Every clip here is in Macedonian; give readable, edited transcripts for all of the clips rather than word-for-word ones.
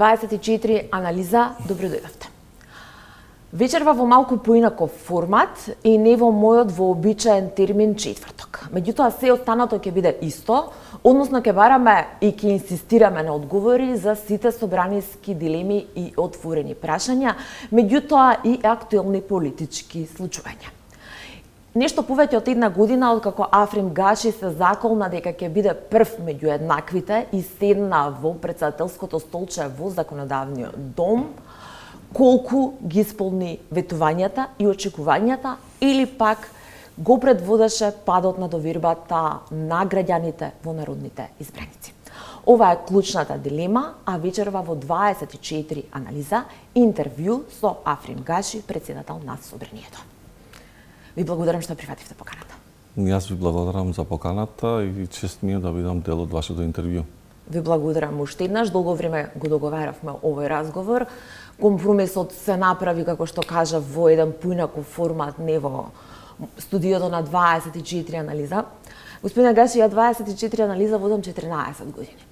24 анализа, добро дојдовте. Вечерва во малку поинаков формат и не во мојот вообичаен термин четврток. Меѓутоа се останато ќе биде исто, односно ќе бараме и ќе инсистираме на одговори за сите собраниски дилеми и отворени прашања, меѓутоа и актуелни политички случувања. Нешто повеќе од една година откако Африм Гаши се заколна дека ќе биде прв меѓу еднаквите и седна во претседателското столче во законодавниот дом, колку ги исполни ветувањата и очекувањата или пак го предводеше падот на довербата на граѓаните во народните избраници. Ова е клучната дилема, а вечерва во 24 анализа интервју со Африм Гаши, претседател на Собранието. Ви благодарам што прифативте поканата. Јас ви благодарам за поканата и чест ми е да бидам дел од вашето интервју. Ви благодарам уште еднаш, долго време го договаравме овој разговор. Компромисот се направи, како што кажа, во еден поинаков формат, не во студиото на 24 анализа. Господине Гаши, ја 24 анализа водам 14 години.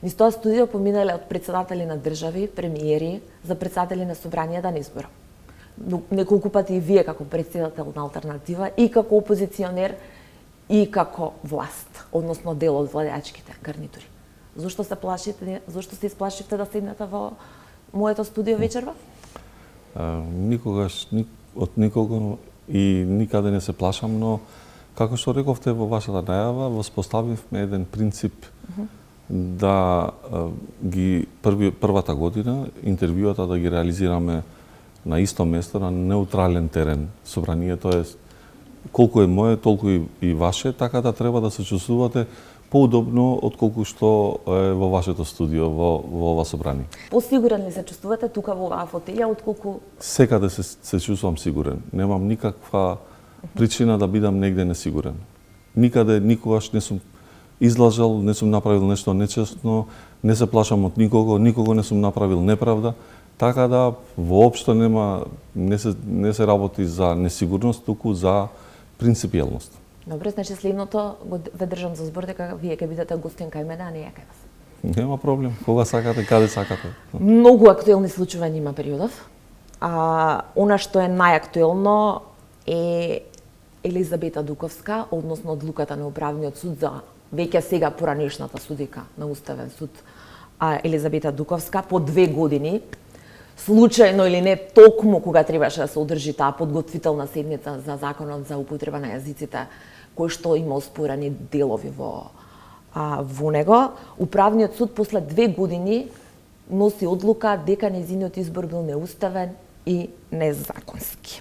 Низ тоа студио поминале од председатели на држави, премиери, за председатели на собранијата на избора. Неколку пати и вие како председател на Алтернатива и како опозиционер и како власт, односно дел од владеачките гарнитури. Зошто се плашите, зошто се исплашивте да седнете во моето студио вечерва? Никогаш од никого и никаде не се плашам, но како што рековте во вашата најава, воспоставивме еден принцип да ги првата година интервјуата да ги реализираме на исто место, на неутрален терен. Собранието е колку е мое, толку и ваше, така да треба да се чувствувате поудобно отколку што е во вашето студио, во ова собрание. Посигурен ли се чувствувате тука во оваа фотелја отколку? Секаде се чувствувам сигурен. Немам никаква причина да бидам негде несигурен. Никаде, никогаш не сум излажал, не сум направил нешто нечесно, не се плашам од никого не сум направил неправда. Така да воопшто не се работи за несигурност, туку за принципиелност. Добре, значи следното ве држам за збор дека вие ќе бидете гостин кај мене, а не ја кај вас. Нема проблем, кога сакате, каде сакате. Многу актуелни случувања има периодов. Она што е најактуелно е Елизабета Дуковска, односно одлуката на Управниот суд за веќе сега поранешната судика на Уставен суд Елизабета Дуковска по 2 години, случајно или не, токму кога требаше да се одржи таа подготвителна седница за законот за употреба на јазиците, кој што има оспорени делови во него, Управниот суд после 2 години носи одлука дека нејзиниот избор бил неуставен и незаконски.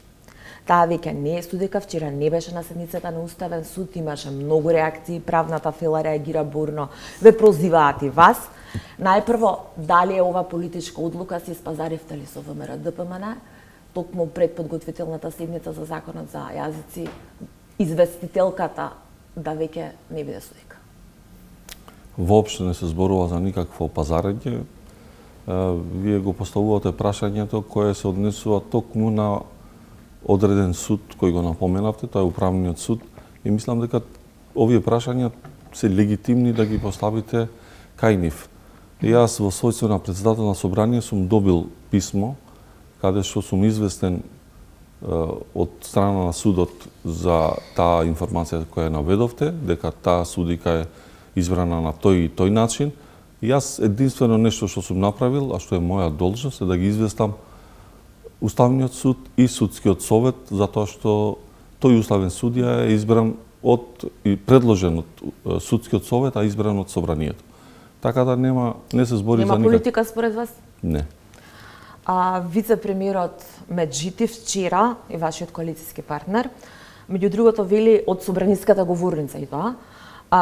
Таа веќе не е судика, вчера не беше на седницата на Уставен суд, имаше многу реакции, правната фела реагира бурно, ве прозиваат и вас. Најпрво, дали е ова политичка одлука, се испазаривте ли со ВМРО ДПМН, токму пред подготвителната седница за законот за јазици, известителката да веќе не биде судика? Воопшто не се зборува за никакво пазарење. Вие го поставувате прашањето кое се однесува токму на одреден суд кој го напоменавте, тоа е Управниот суд, и мислам дека овие прашања се легитимни да ги поставите кај нив. Јас во својство на председател на собрание сум добил писмо каде што сум известен од страна на судот за таа информација која наведовте, дека таа судика е избрана на тој и тој начин. Јас единствено нешто што сум направил, а што е моја должност, е да ги известам Уставниот суд и Судскиот совет, затоа што тој уставен судија е избран и предложен од Судскиот совет, а избран од Собранието. Така да не се збори за никак. Нема политика според вас? Не. Вице-премиерот Меджити вчера и вашиот коалициски партнер, меѓу другото вели од собраниската говорница и тоа,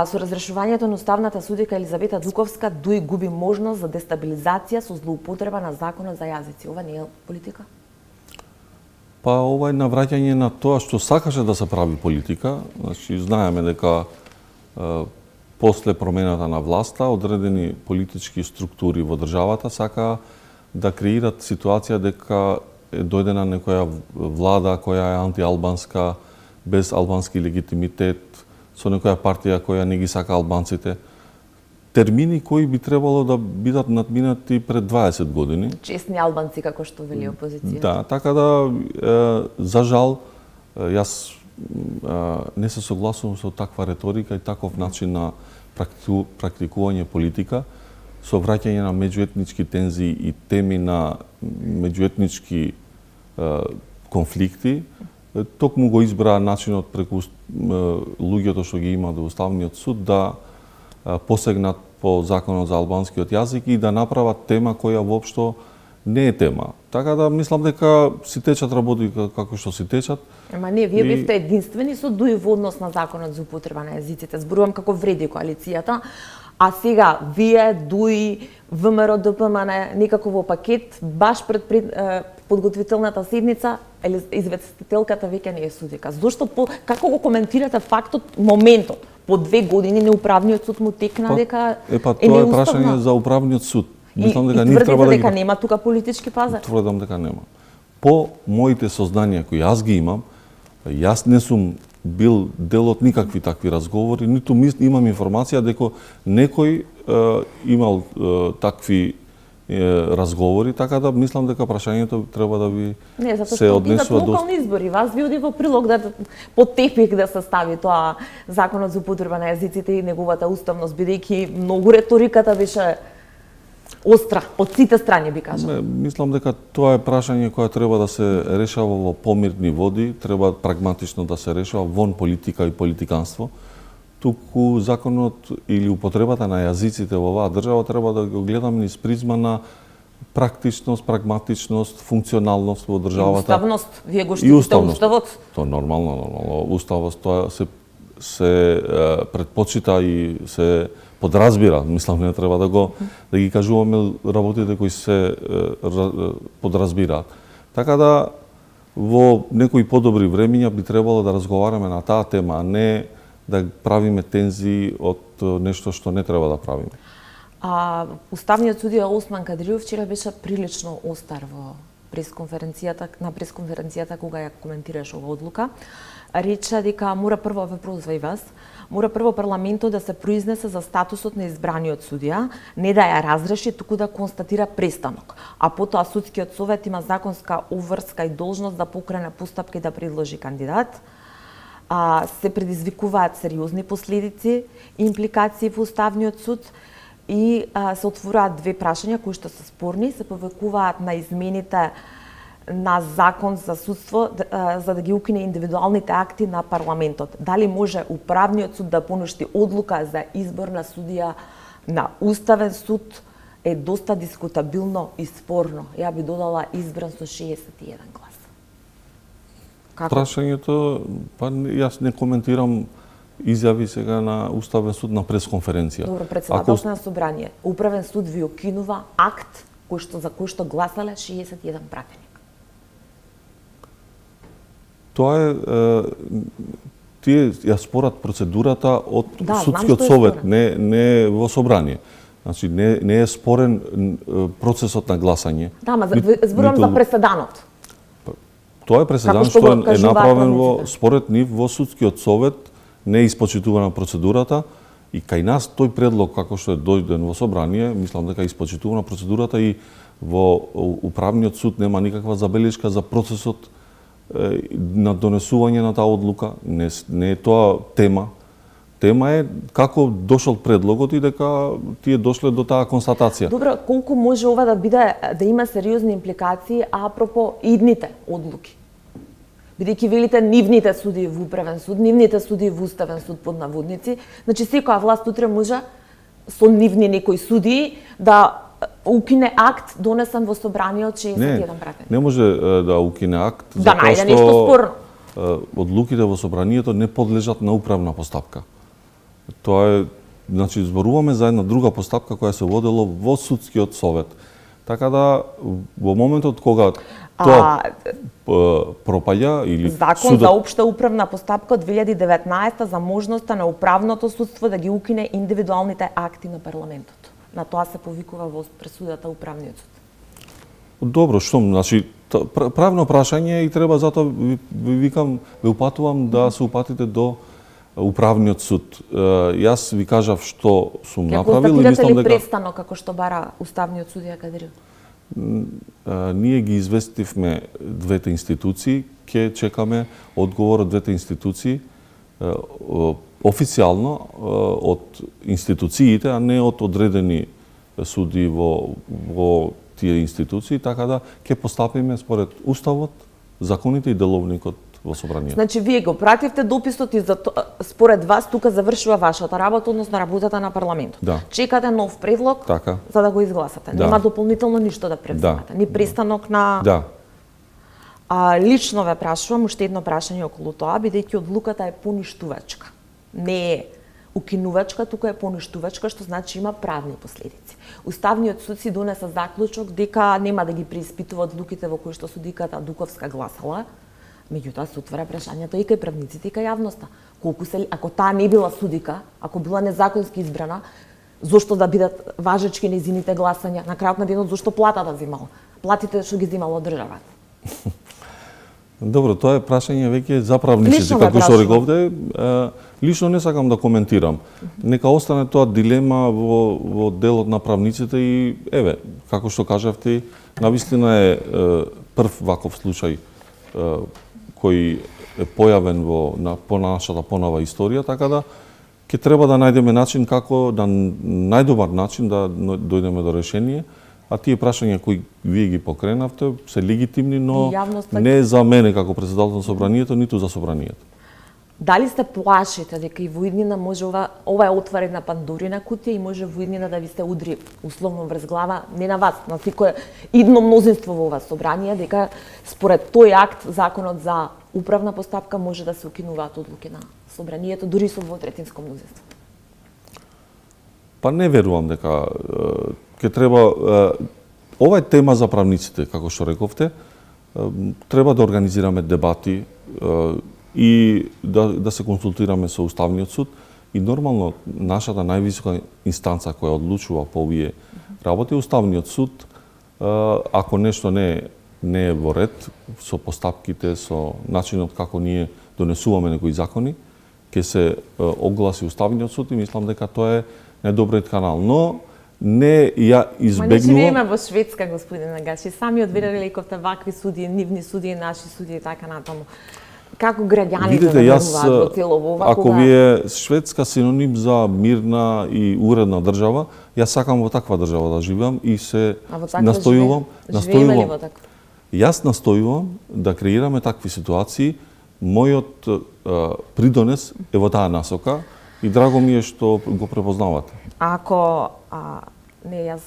со разрешувањето на уставната судика Елизабета Дуковска дуи губи можност за дестабилизација со злоупотреба на законот за јазици. Ова не е политика? Па ова е навраќање на тоа што сакаше да се прави политика. Значи, знаеме дека после промената на власта, одредени политички структури во државата сака да креират ситуација дека е дојдена некоја влада која е антиалбанска, без албански легитимитет, со некоја партија која не ги сака албанците. термини кои би требало да бидат надминати пред 20 години. Честни албанци, како што вели опозиција. Да, така да, за жал, јас не се согласувам со таква реторика и таков начин на практикување политика, со враќање на меѓуетнички тензии и теми на меѓуетнички конфликти. Токму го избра начинот преку луѓето што ги има до Уставниот суд да посегнат по законот за албанскиот јазик и да направат тема која воопшто не е тема. Така да мислам дека си течат работи како што си течат. Ама не, вие бевте единствени со дуј во однос на законот за употреба на езиците. Зборувам како вреди коалицијата, а сега вие, ДУИ, ВМРО, ДПМН, некако во пакет, баш пред подготвителната седница, известителката веќе не е судика. Зошто, како го коментирате фактот, моментот, по 2 години неуправниот суд му текна дека тоа е прашање за управниот суд. Мислам дека ние треба да дека нема тука политички пазар. Тврдам дека нема. По моите сознанија кои јас ги имам, јас не сум бил дел од никакви такви разговори, ниту имам информација дека некој имал такви разговори, така да мислам дека прашањето треба да ви се однесува до локални избори. Вас ви оди во прилог да под тепих да се стави тоа законот за употреба на езиците и неговата уставност, бидејќи многу реториката беше остра од сите страни, би кажал. Мислам дека тоа е прашање кое треба да се решава во помирни води, треба прагматично да се решава вон политика и политиканство. Туку законот или употребата на јазиците во оваа држава треба да го гледаме низ призма на практичност, прагматичност, функционалност во државата. Уставност, вие го штитите уставот. Тоа нормално. Уставот тоа се предпочита и се подразбира. Мислам, не треба да ги кажуваме работите кои се подразбираат. Така да, во некои подобри времиња би требало да разговараме на таа тема, а не да правиме тензии од нешто што не треба да правиме. Уставниот судија Осман Кадриов вчера беше прилично остар во пресконференцијата кога ја коментираше оваа одлука. Рече дека мора прво, ве прозва и вас, мора прво парламентот да се произнесе за статусот на избраниот судија, не да ја разреши, туку да констатира престанок. А потоа судскиот совет има законска обврска и должност да покрене постапка и да предложи кандидат. Се предизвикуваат сериозни последици и импликации во Уставниот суд и се отвораат две прашања кои што се спорни, се повикуваат на измените на закон за судство за да ги укине индивидуалните акти на парламентот. Дали може управниот суд да понушти одлука за избор на судија на Уставен суд е доста дискутабилно и спорно. Ја би додала избран со 61 глас. Како? Прашањето, јас не коментирам изјави сега на Уставен суд на пресконференција. Добро, председателство на собрание. Управен суд ви укинува акт за кој што гласале 61 пратеник. Тоа е тие ја спорат процедурата од судскиот совет, не во собрание. Значи не е спорен процесот на гласање. Да, ма зборувам за преседанот. Тоа е преседан што е направен според нив во судскиот совет, не е испочитувана процедурата и кај нас тој предлог како што е дојден во собрание, мислам дека е испочитувана процедурата и во управниот суд нема никаква забелешка за процесот на донесување на таа одлука. Не е тоа тема. Тема е како дошол предлогот и дека тие дошле до таа констатација. Добро, колку може ова да има сериозни импликации апропо идните одлуки? Бидејќи велите нивните судии во управен суд, нивните судии во Уставен суд под наводници, значи секоја власт утре може со нивни некои судии да укине акт донесен во собрание од 61 пратеник. Не може да укине акт да најде нешто спорно. Одлуките во собранието не подлежат на управна постапка. Тоа е, значи зборуваме за една друга постапка која се водело во судскиот совет. Така да во моментот кога тоа пропаѓа или Закон за општа управна постапка од 2019 за можноста на управното судство да ги укине индивидуалните акти на парламентот. На тоа се повикува во пресудата управниот суд. Добро, што, значи правно прашање и треба затоа ви упатувам да се упатите до управниот суд. Јас ви кажав што сум направил и констатирате мислам ли дека престанок како што бара уставниот судија Кадиров? ние ги известивме двете институции, ќе чекаме одговор од двете институции официјално од институциите, а не од одредени суди во тие институции, така да ќе постапиме според уставот, законите и деловникот во собранието. Значи вие го пративте дописот и според вас тука завршува вашата работа, односно работата на парламентот. Да. Чекате нов предлог Така. за да го изгласате. Да. Нема дополнително ништо да превземате, ни престанок на Да. Лично ве прашувам уште едно прашање околу тоа, бидејќи одлуката е поништувачка. Не е укинувачка, тука е поништувачка, што значи има правни последици. Уставниот суд си донесе заклучок дека нема да ги преиспитува одлуките во кои што судиката Дуковска гласала, меѓутоа се отвара прашањето и кај правниците и кај јавноста. Ако таа не била судика, ако била незаконски избрана, зошто да бидат важечки нејзините гласања? На крајот на денот зошто плата да земала? Платите што ги земала од државата. Добро, тоа е прашање веќе за правниците, Лично како што прашувам. рековте. Лично не сакам да коментирам. Нека остане тоа дилема во делот на правниците и еве, како што кажавте, навистина е прв ваков случај кој е појавен по нашата понова историја, така да ќе треба да најдеме начин како на најдобар начин да дојдеме до решение, а тие прашања кои вие ги покренавте се легитимни, но не за мене како председател на собранието, ниту за собранието. Дали се плашите дека и во иднина може ова е отворена Пандорина кутија и може во иднина да ви се удри условно врз глава, не на вас, на секое идно мнозинство во ова собрание, дека според тој акт, законот за управна постапка, може да се укинуваат одлуки на собранието, дури со двотретинско мнозинство? Па не верувам дека ќе треба ова е тема за правниците, како што рековте. Треба да организираме дебати и да се консултираме со Уставниот суд и нормално нашата највисока инстанца која одлучува по овие работи, Уставниот суд, ако нешто не е во ред со постапките, со начинот како ние донесуваме некои закони, ќе се огласи Уставниот суд и мислам дека тоа е најдобриот канал. Но не ја избегнувам. Ма не живееме во Шведска, господин Нагаши. Сами одведете лековте вакви судии, нивни судии, наши судии и така натаму. Како граѓаните да веруваат во цело ова? Ако ви е Шведска синоним за мирна и уредна држава, јас сакам во таква држава да живеам и се настојувам. Јас настојувам да креираме такви ситуации. Мојот придонес е во таа насока и драго ми е што го препознавате. Ако јас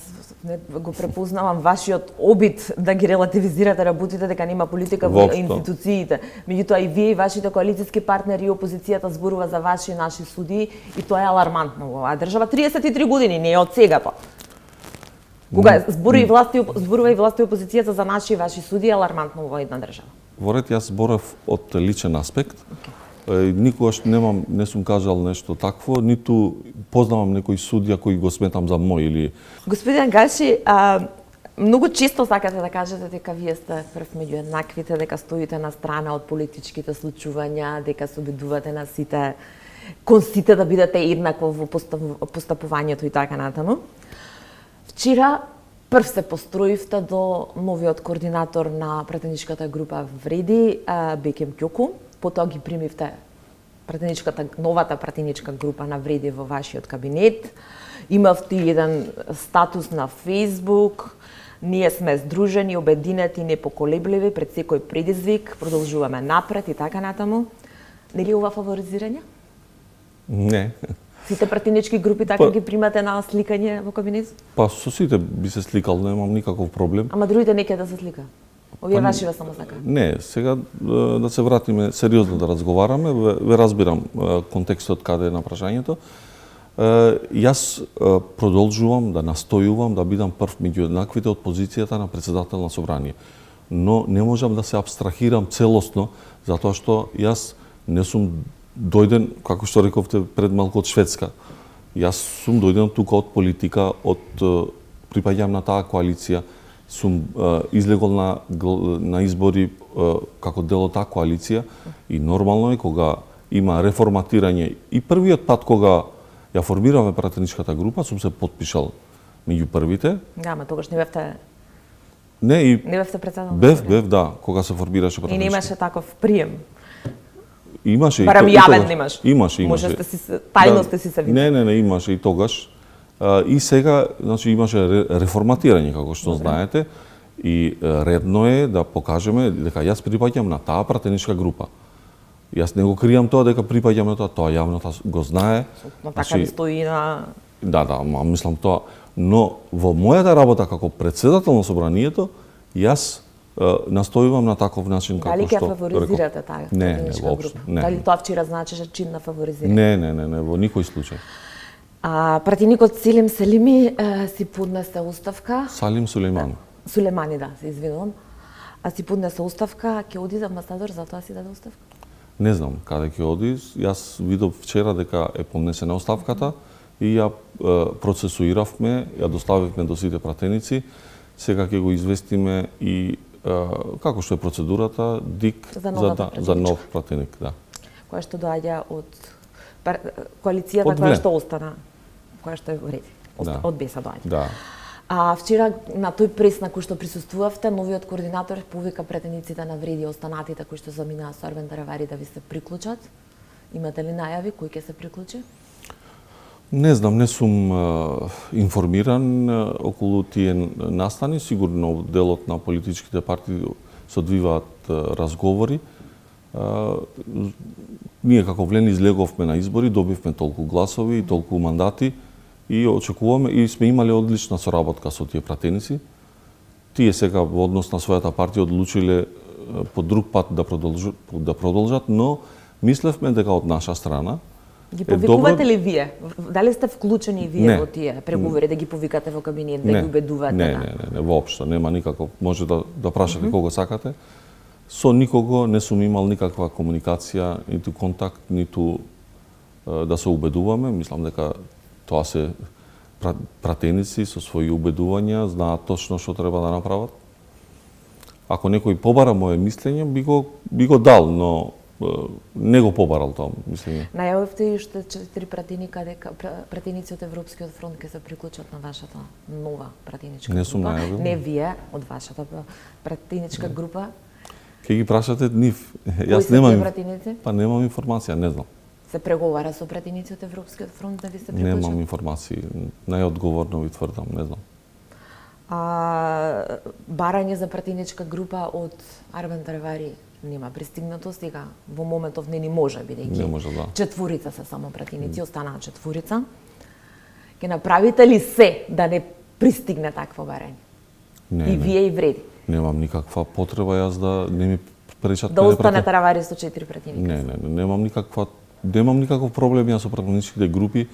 го препознавам вашиот обид да ги релативизирате работите, дека нема политика во институциите. Меѓутоа и вие и вашите коалициски партнери и опозицијата зборува за ваши и наши судии и тоа е алармантно во оваа држава. 33 години, не е од сега па. Кога зборува и власти и опозицијата за наши и ваши судии, е алармантно во една држава. Во ред, јас зборев од личен аспект. Никогаш не сум кажал нешто такво, ниту познавам некој судија кој го сметам за мој или... Господин Гаши, многу често сакате да кажете дека вие сте прв меѓу еднаквите, дека стоите на страна од политичките случувања, дека се обидувате на сите констите да бидете еднакво во постапувањето и така натаму. Вчера прв се построивте до новиот координатор на пратеничката група Вреди, Бекем Ќоку. Потоа ги примивте новата пратеничка група на Вреди во вашиот кабинет. Имавте еден статус на Facebook. Ние сме здружени, обединети, непоколебливи пред секој предизвик, продолжуваме напред и така натаму. Нели ова фаворизирање? Не. Сите пратенички групи така ги примате на сликање во кабинет? Па со сите би се сликал, немам никаков проблем. Ама другите не ќе да се слика? Овие ваши само сака? Не, сега да се вратиме сериозно да разговараме, ве разбирам контекстот каде е на прашањето. Јас продолжувам да настојувам да бидам прв меѓу еднаквите од позицијата на председател на собрание. Но не можам да се абстрахирам целосно, затоа што јас не сум дојден, како што рековте пред малку, од Шведска. Јас сум дојден тука од политика, припаѓам на таа коалиција, сум излегол на избори како дел од таа коалиција и нормално е кога има реформатирање. И првиот пат кога ја формираме пратеничката група, сум се потпишал меѓу првите. Да, ама тогаш не бевте Не, и не бевте председател. бев, да, кога се формираше И пратеничката. немаше таков прием. Имаше Барам и јавен тогаш. немаш. Имаше. Може сте си тајно сте си се видели. Не, имаше и тогаш. И сега, значи, имаше реформатирање, како што знаете, и редно е да покажеме дека јас припаѓам на таа пратеничка група. Јас не го кријам тоа дека припаѓам на тоа јавноста го знае. Но така ви стои на... Да, мислам тоа. Но во мојата работа како председател на собранието, јас настојувам на таков начин како Дали што ќе фаворизирате таа Не, пратеничка воопшто, група? не. Дали тоа вчера значеше чин на фаворизирање? Не, во никој случај. Пратеникот Селим Селими си поднесе оставка. Салим Сулейман. Сулемани, да, се извинувам. Си поднесе оставка, ќе оди за амбасадор, затоа си даде оставка? Не знам каде ќе оди. Јас видов вчера дека е поднесена оставката и ја процесуиравме, ја доставивме до сите пратеници. Сега ќе го известиме и како што е процедурата, ДИК за нов пратеник, да. Која што доаѓа од коалицијата Од која ВЛЕ. што остана, која што е вреди. Да. Од БЕСА доаѓа. Да. Вчера на тој прес на кој што присуствувавте, новиот координатор повика пратениците на вреди останатите кои што заминаа со Арвен Таравари да ви се приклучат. Имате ли најави кој ќе се приклучи? Не знам, не сум информиран околу тие настани. Сигурно делот на политичките партии се одвиваат разговори. Ние како ВЛЕН излеговме на избори, добивме толку гласови и толку мандати и очекуваме и сме имале одлична соработка со тие пратеници. Тие сега во однос на својата партија одлучиле по друг пат да продолжат, но мислевме дека од наша страна Ги повикувате ли вие? Дали сте вклучени вие во тие преговори да ги повикате во кабинет, да ги убедувате? Не, воопшто, нема никако. Може да прашате кого сакате. Со никого не сум имал никаква комуникација, ниту контакт, ниту да се убедуваме. Мислам дека тоа се пратеници со своји убедувања, знаат точно што треба да направат. Ако некој побара моје мислење, би го дал, но не го побарал тоа мислење. Најавивте и уште 4 пратеника дека пратеници од Европскиот фронт ќе се приклучат на вашата нова пратеничка група. Не сум најавил. Не вие, од вашата пратеничка група. Ќе ги прашате нив. Јас немам пратеници? Па немам информација, не знам. Се преговара со пратеници од Европскиот фронт да ви се приклучат? Немам информации, најодговорно ви тврдам, не знам. Барање за пратеничка група од Арвен Таравари нема пристигнато сега, во моментов не ни може, бидејќи Не може, да. Четворица се само пратеници, останаа четворица. Ќе направите ли се да не пристигне такво барање? И вие и вреди? Немам никаква потреба јас да не ми пречат да остане Таравари со 4 пратеника. Немам никаков проблем јас со пратеничките групи.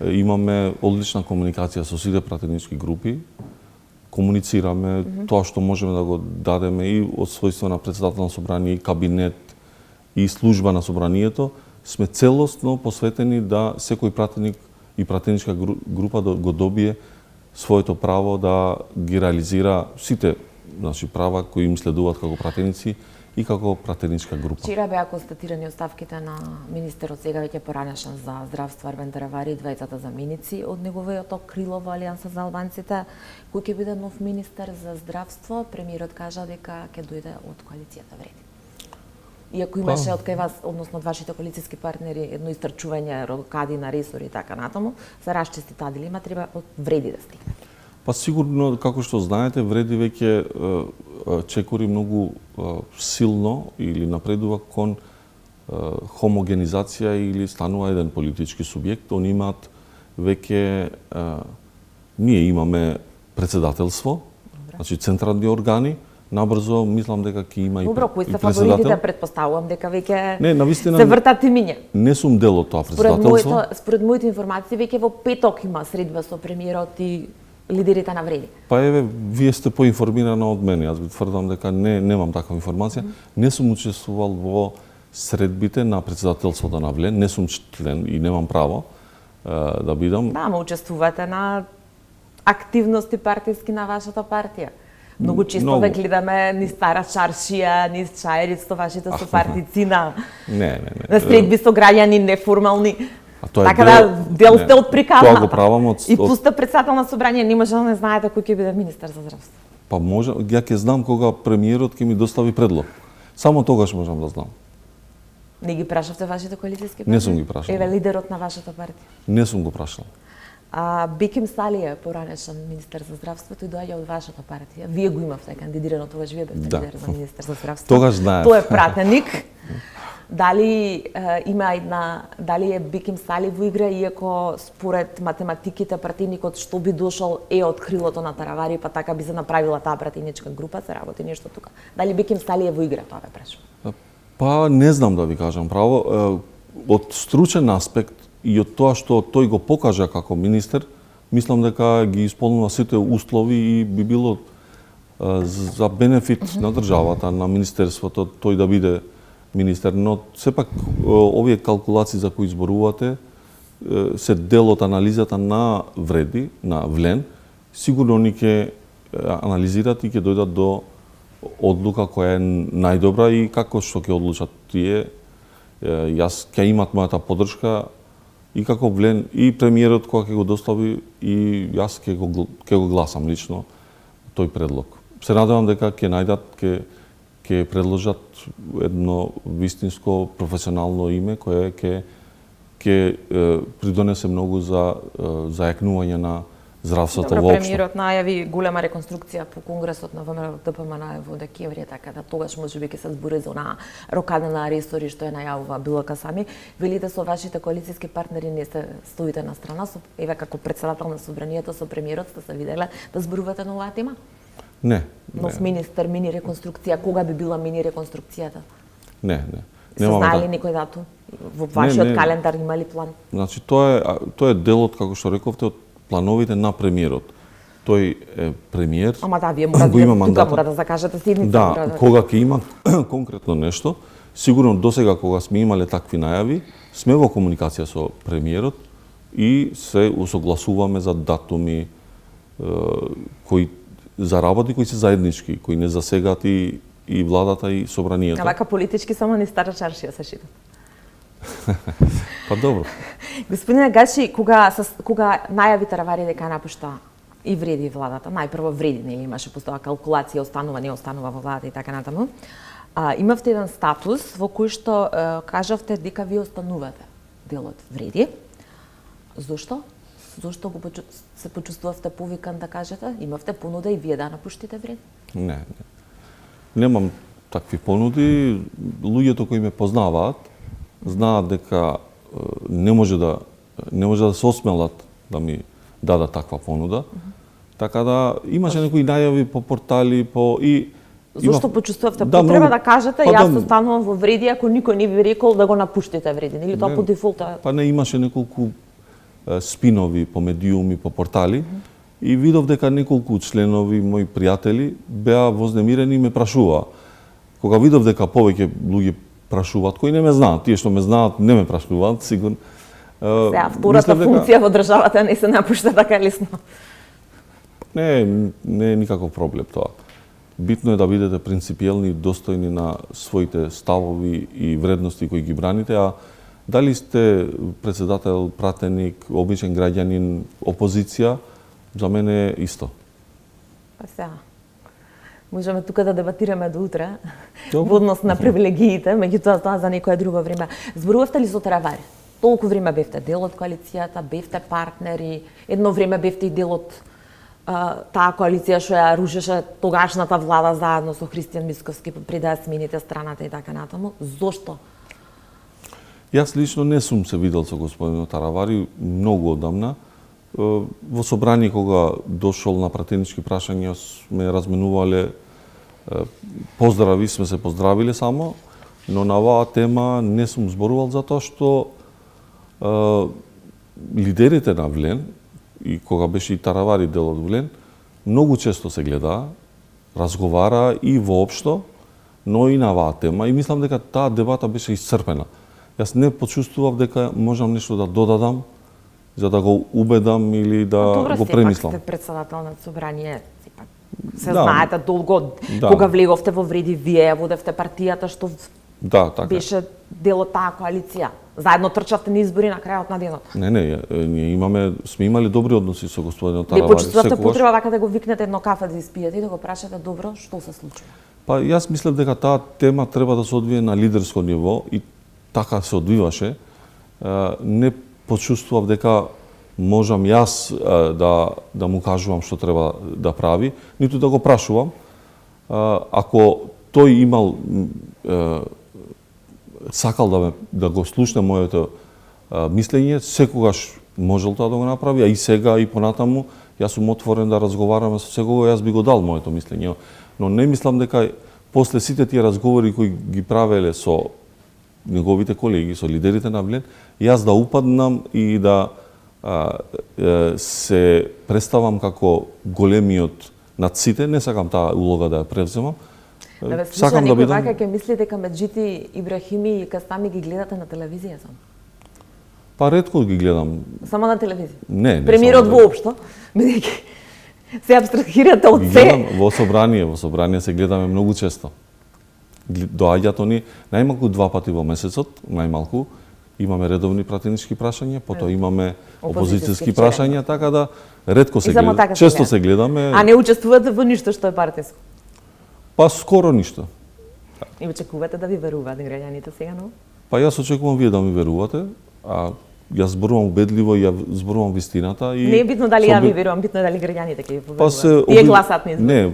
Имаме одлична комуникација со сите пратенички групи. Комуницираме тоа што можеме да го дадеме и од својство на председател на собрание, и кабинет, и служба на собранието. Сме целосно посветени да секој пратеник и пратеничка група да го добие своето право да ги реализира сите права кои им следуваат како пратеници и како пратеничка група. Вчера беа констатирани оставките на министерот сега веќе поранешен за здравство Арвен Таравари и двајцата заменици од неговиот крило во Алијанса за албанците. Кој ќе биде нов министер за здравство? Премиерот кажа дека ќе дојде од коалицијата Вреди. Иако имаше од кај вас, односно од вашите коалицијски партнери, едно истрчување, рокади на ресори и така натаму, се расчисти таа дилема, треба од Вреди да стигне. Па сигурно, како што знаете, Вреди веќе чекори многу силно или напредува кон хомогенизација или станува еден политички субјект. Они имаат веќе ние имаме председателство, значи централни органи, набрзо мислам дека ќе има и Добро, кои се фаворитите, предпоставувам дека веќе навистина, се вртат имиња. Не сум дел од тоа председателство. Според моите информации, веќе во петок има средба со премиерот и лидерите на Вреди. Па еве, вие сте поинформирана од мене. Јас ви тврдам дека немам таква информација. Не сум учествувал во средбите на председателството на ВЛЕН, не сум член и немам право да бидам. Да, ама учествувате на активности партиски на вашата партија. Многу често ве гледаме низ Стара Чаршија, низ Чајрицо, вашите сопартици на средби со граѓани неформални. Така да дел сте од приказната. Тоа го правам од... И пуста председател на собрание, не може да не знаете кој ќе биде министер за здравство. Па може, ја ќе знам кога премиерот ќе ми достави предлог. Само тогаш можам да знам. Не ги прашавте вашите коалицијски партнери? Не сум ги прашал. Еве лидерот на вашата партија. Не сум го прашал. Беким Сали е поранешен министер за здравството и доаѓа од вашата партија. Вие го имавте кандидирано, тогаш вие бевте лидер за министер за здравството. Тогаш знаев. Тој е пратеник. Дали дали е Беким Сали во игра, иако според математиките пратеникот што би дошол е од крилото на Таравари, па така би се направила таа пратеничка група, се работи нешто тука. Дали Беким Сали е во игра, тоа ве прашувам. Па не знам да ви кажам право. Од стручен аспект и од тоа што тој го покажа како министер, мислам дека ги исполнува сите услови и би било за бенефит на државата, на министерството, тој да биде министер, но сепак овие калкулации за кои зборувате се дел од анализата на вреди, на влен, сигурно ни ќе анализират и ќе дојдат до одлука која е најдобра и како што ќе одлучат тие. Јас ќе имат мојата поддршка и како влен и премиерот кога ќе го достави и јас ќе го гласам лично тој предлог. Се надевам дека ќе најдат ќе предложат едно вистинско професионално име кое ќе придонесе многу за зајакнување на здравството воопшто. Премиерот најави голема реконструкција по конгресот на ВМРО ДПМН во декември, така да тогаш можеби ќе се збори за онаа рокада на ресори што ја најавува Билка Сами. Велите со вашите коалицијски партнери не се стоите на страна, еве како председател на собранието со премиерот сте се виделе да зборувате на оваа тема? Не. Нов министер, мини реконструкција, кога би била мини реконструкцијата? Не. Се знае ли некој датум? Во вашиот календар има ли план? Значи тоа е дел од, како што рековте, од плановите на премиерот. Тој е премиер. Ама да, вие мора да закажете седница. Да, кога ќе има конкретно нешто, сигурно досега кога сме имале такви најави, сме во комуникација со премиерот и се усогласуваме за датуми кои за работи кои се заеднички, кои не засегат и владата и собранието. Вака политички само ни Стара Чаршија се шитат. Па добро. Господине Гачи, кога најави Таравари дека напушта и вреди владата, најпрво вреди, нели имаше постоја калкулација, останува, не останува во владата и така натаму. Имавте еден статус во кој што кажавте дека вие останувате делот вреди. Зошто? Зошто се почувствувавте повикан да кажете? Имавте понуда и вие да напуштите вреди? Не. Немам такви понуди. Луѓето кои ме познаваат знаат дека не може да се осмелат да ми дадат таква понуда. Така да имаше некои најави по портали, Зошто почувствувавте потреба да кажете јас останувам во вреди ако никој не ви рекол да го напуштите вреди, или тоа по дефолт? Па не, имаше неколку спинови по медиуми, по портали и видов дека неколку членови, мои пријатели, беа вознемирени и ме прашуваа. Кога видов дека повеќе луѓе прашуваат, кои не ме знаат, тие што ме знаат не ме прашуваат, сигурно. Сега, втората функција во државата не се напушта така лесно. Не е никаков проблем тоа. Битно е да бидете принципиелни и достојни на своите ставови и вредности кои ги браните, а дали сте председател, пратеник, обичен граѓанин, опозиција, за мене е исто. Па сега, можеме тука да дебатираме до утре во однос на привилегиите, меѓутоа тоа за некое друго време. Зборувавте ли со Таравари? Толку време бевте дел од коалицијата, бевте партнери, едно време бевте и дел од таа коалиција што ја рушеше тогашната влада заедно со Христијан Мицковски пред да смените страната и така натаму. Зошто? Јас лично не сум се видел со господинот Таравари многу одамна. Во собрание кога дошол на пратенички прашања сме разменувале поздрави, сме се поздравиле само, но на оваа тема не сум зборувал затоа што лидерите на Влен и кога беше и Таравари дел од Влен, многу често се гледа, разговара и воопшто, но и на оваа тема и мислам дека таа дебата беше исцрпена. Јас не почувствував дека можам нешто да додадам за да го убедам или да го премислам. Добро, сепак сте председател на собрание, Се знаете долго, кога влеговте во Вреди, вие водевте партијата што така. беше дел од таа коалиција. Заедно трчавте на избори на крајот на денот. Не, ние сме имали добри односи со господинот Таравари. Не почувствувате потреба вака да го викнете едно кафе да испиете и да го прашате добро што се случува? Па јас мислев дека таа тема треба да се одвие на лидерско ниво и така се одвиваше. Не почувствував дека можам јас да му кажувам што треба да прави, ниту да го прашувам. Ако тој имал сакал да го слушне моето мислење, секогаш можел тоа да го направи, а и сега и понатаму јас сум отворен да разговараме со секого, јас би го дал моето мислење. Но не мислам дека после сите тие разговори кои ги правеле со неговите колеги, со лидерите на Влен, јас да упаднам и да се представам како големиот над сите, не сакам таа улога да ја превземам. Да ве слуша некој вака ќе мисли дека Меджити Ибрахими и Кастами ги гледате на телевизија само? Па ретко ги гледам. Само на телевизија? Не. Премиерот воопшто, бидејќи се абстрахирате од се. Гледам во собрание се гледаме многу често. Доаѓаат они најмалку 2 пати во месецот, најмалку. Имаме редовни пратенички прашања, потоа имаме опозицијски прашања, така да ретко се гледаме. Така често се гледаме. А не учествувате во ништо што е партиско? Па скоро ништо. И очекувате да ви веруваат граѓаните сега, но? Па јас очекувам вие да ми верувате, а јас зборувам убедливо и ја зборувам вистината и не е битно дали ја ви верувам, битно е дали граѓаните ќе ви поверуваат. Тие гласат низ. Не,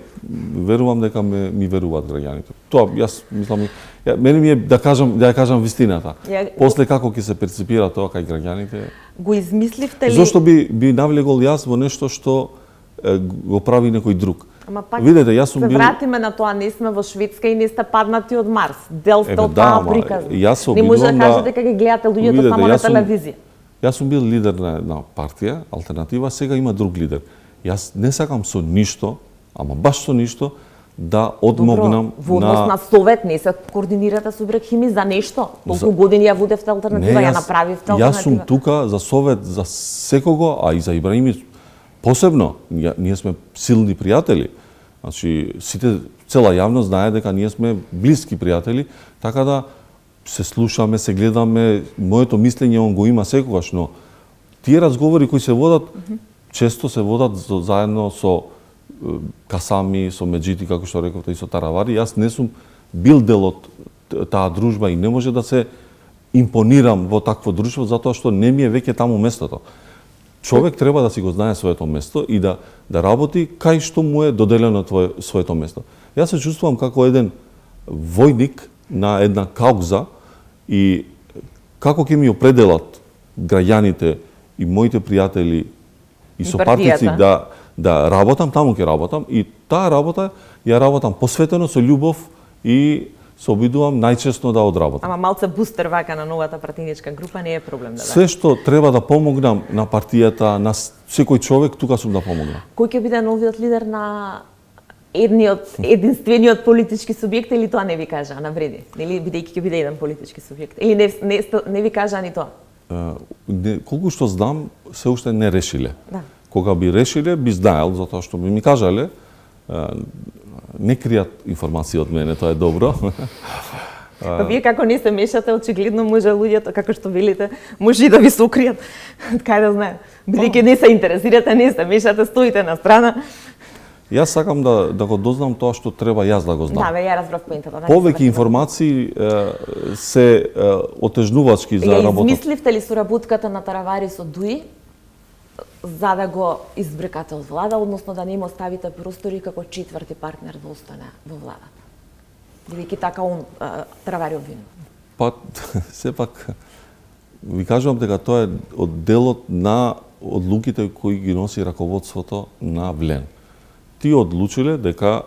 верувам дека ми веруваат граѓаните. Тоа јас мислам, мене ми е да ја кажам вистината. После како ќе се перцепира тоа кај граѓаните. Го измисливте ли? Зошто би навлегол јас во нешто што го прави некој друг? Ама пак видете, јас сум бил... вратиме на тоа, не сме во Шведска и не сте паднати од Марс. Дел сте од таа приказна. Не може да кажете дека ги гледате луѓето само на телевизија. Јас сум бил лидер на една партија, Алтернатива, сега има друг лидер. Јас не сакам со ништо, ама баш со ништо, да одмогнам во однос на Совет, не се координирате со Ибрахими за нешто. Толку години ја водевте Алтернатива, ја направивте Алтернатива. Јас сум тука за Совет, за секого, а и за Ибрахими посебно. Ние сме силни пријатели. Значи, цела јавност знае дека ние сме блиски пријатели, така да се слушаме, се гледаме, моето мислење он го има секогаш, но тие разговори кои се водат, често се водат заедно со Касами, со Меджити, како што рековте, и со Таравари. Јас не сум бил дел од таа дружба и не може да се импонирам во такво друштво, затоа што не ми е веќе таму местото. Човек треба да си го знае своето место и да работи кај што му е доделено своето место. Јас се чувствувам како еден војник на една кауза и како ќе ми определат граѓаните и моите пријатели и сопартици да работам, таму ќе работам и таа работа ја работам посветено со љубов и се обидувам најчесно да одработам. Ама малце бустер вака на новата партиничка група не е проблем да. Се што треба да помогнам на партијата, на секој човек, тука сум да помогнам. Кој ќе биде новиот лидер на единствениот политички субјект или тоа не ви кажа на Вреди? Нели бидејќи ќе биде еден политички субјект? Или не ви кажа ни тоа? Колку што знам, се уште не решиле. Да. Кога би решиле, би знаел, затоа што ми кажале, не кријат информации од мене, тоа е добро. Па вие како не се мешате, очигледно може луѓето, како што велите, може и да ви се укријат. Кај да знае. Бидејќи не се интересирате, не се мешате, стоите на страна. Јас сакам да го дознам тоа што треба јас да го знам. Да, ја разбрав поентата. Повеќе информации се отежнувачки за работа. Ја измисливте ли соработката на Таравари со Дуи за да го избрекате од влада, односно да не им оставите простори како четврти партнер да остане во владата? Бидејќи така он Таравари обвинува. Па, сепак, ви кажувам дека тоа е од делот на одлуките кои ги носи раководството на Влен. Тие одлучиле дека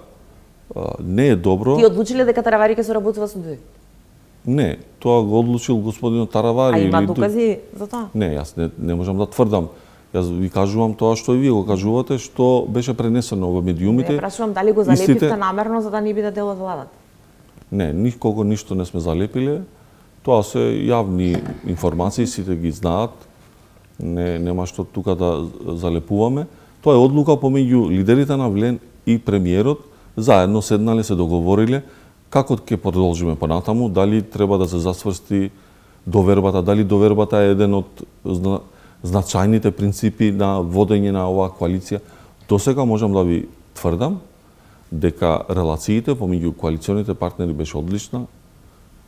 не е добро... Тие одлучиле дека Таравари ќе соработува со Дуи? Не, тоа го одлучил господинот Таравари. А има докази за тоа? Не, јас не можам да тврдам. Јас ви кажувам тоа што и вие го кажувате, што беше пренесено во медиумите. Не прашувам дали го залепивте намерно за да не биде дел од владата? Не, никого ништо не сме залепиле. Тоа се јавни информации, сите ги знаат. Нема што тука да залепуваме. Тоа е одлука помеѓу лидерите на Влен и премиерот, заедно седнале, се договориле како ќе продолжиме понатаму, дали треба да се засврсти довербата, дали довербата е еден од значајните принципи на водење на оваа коалиција. Досега можам да ви тврдам дека релациите помеѓу коалиционите партнери беше одлична,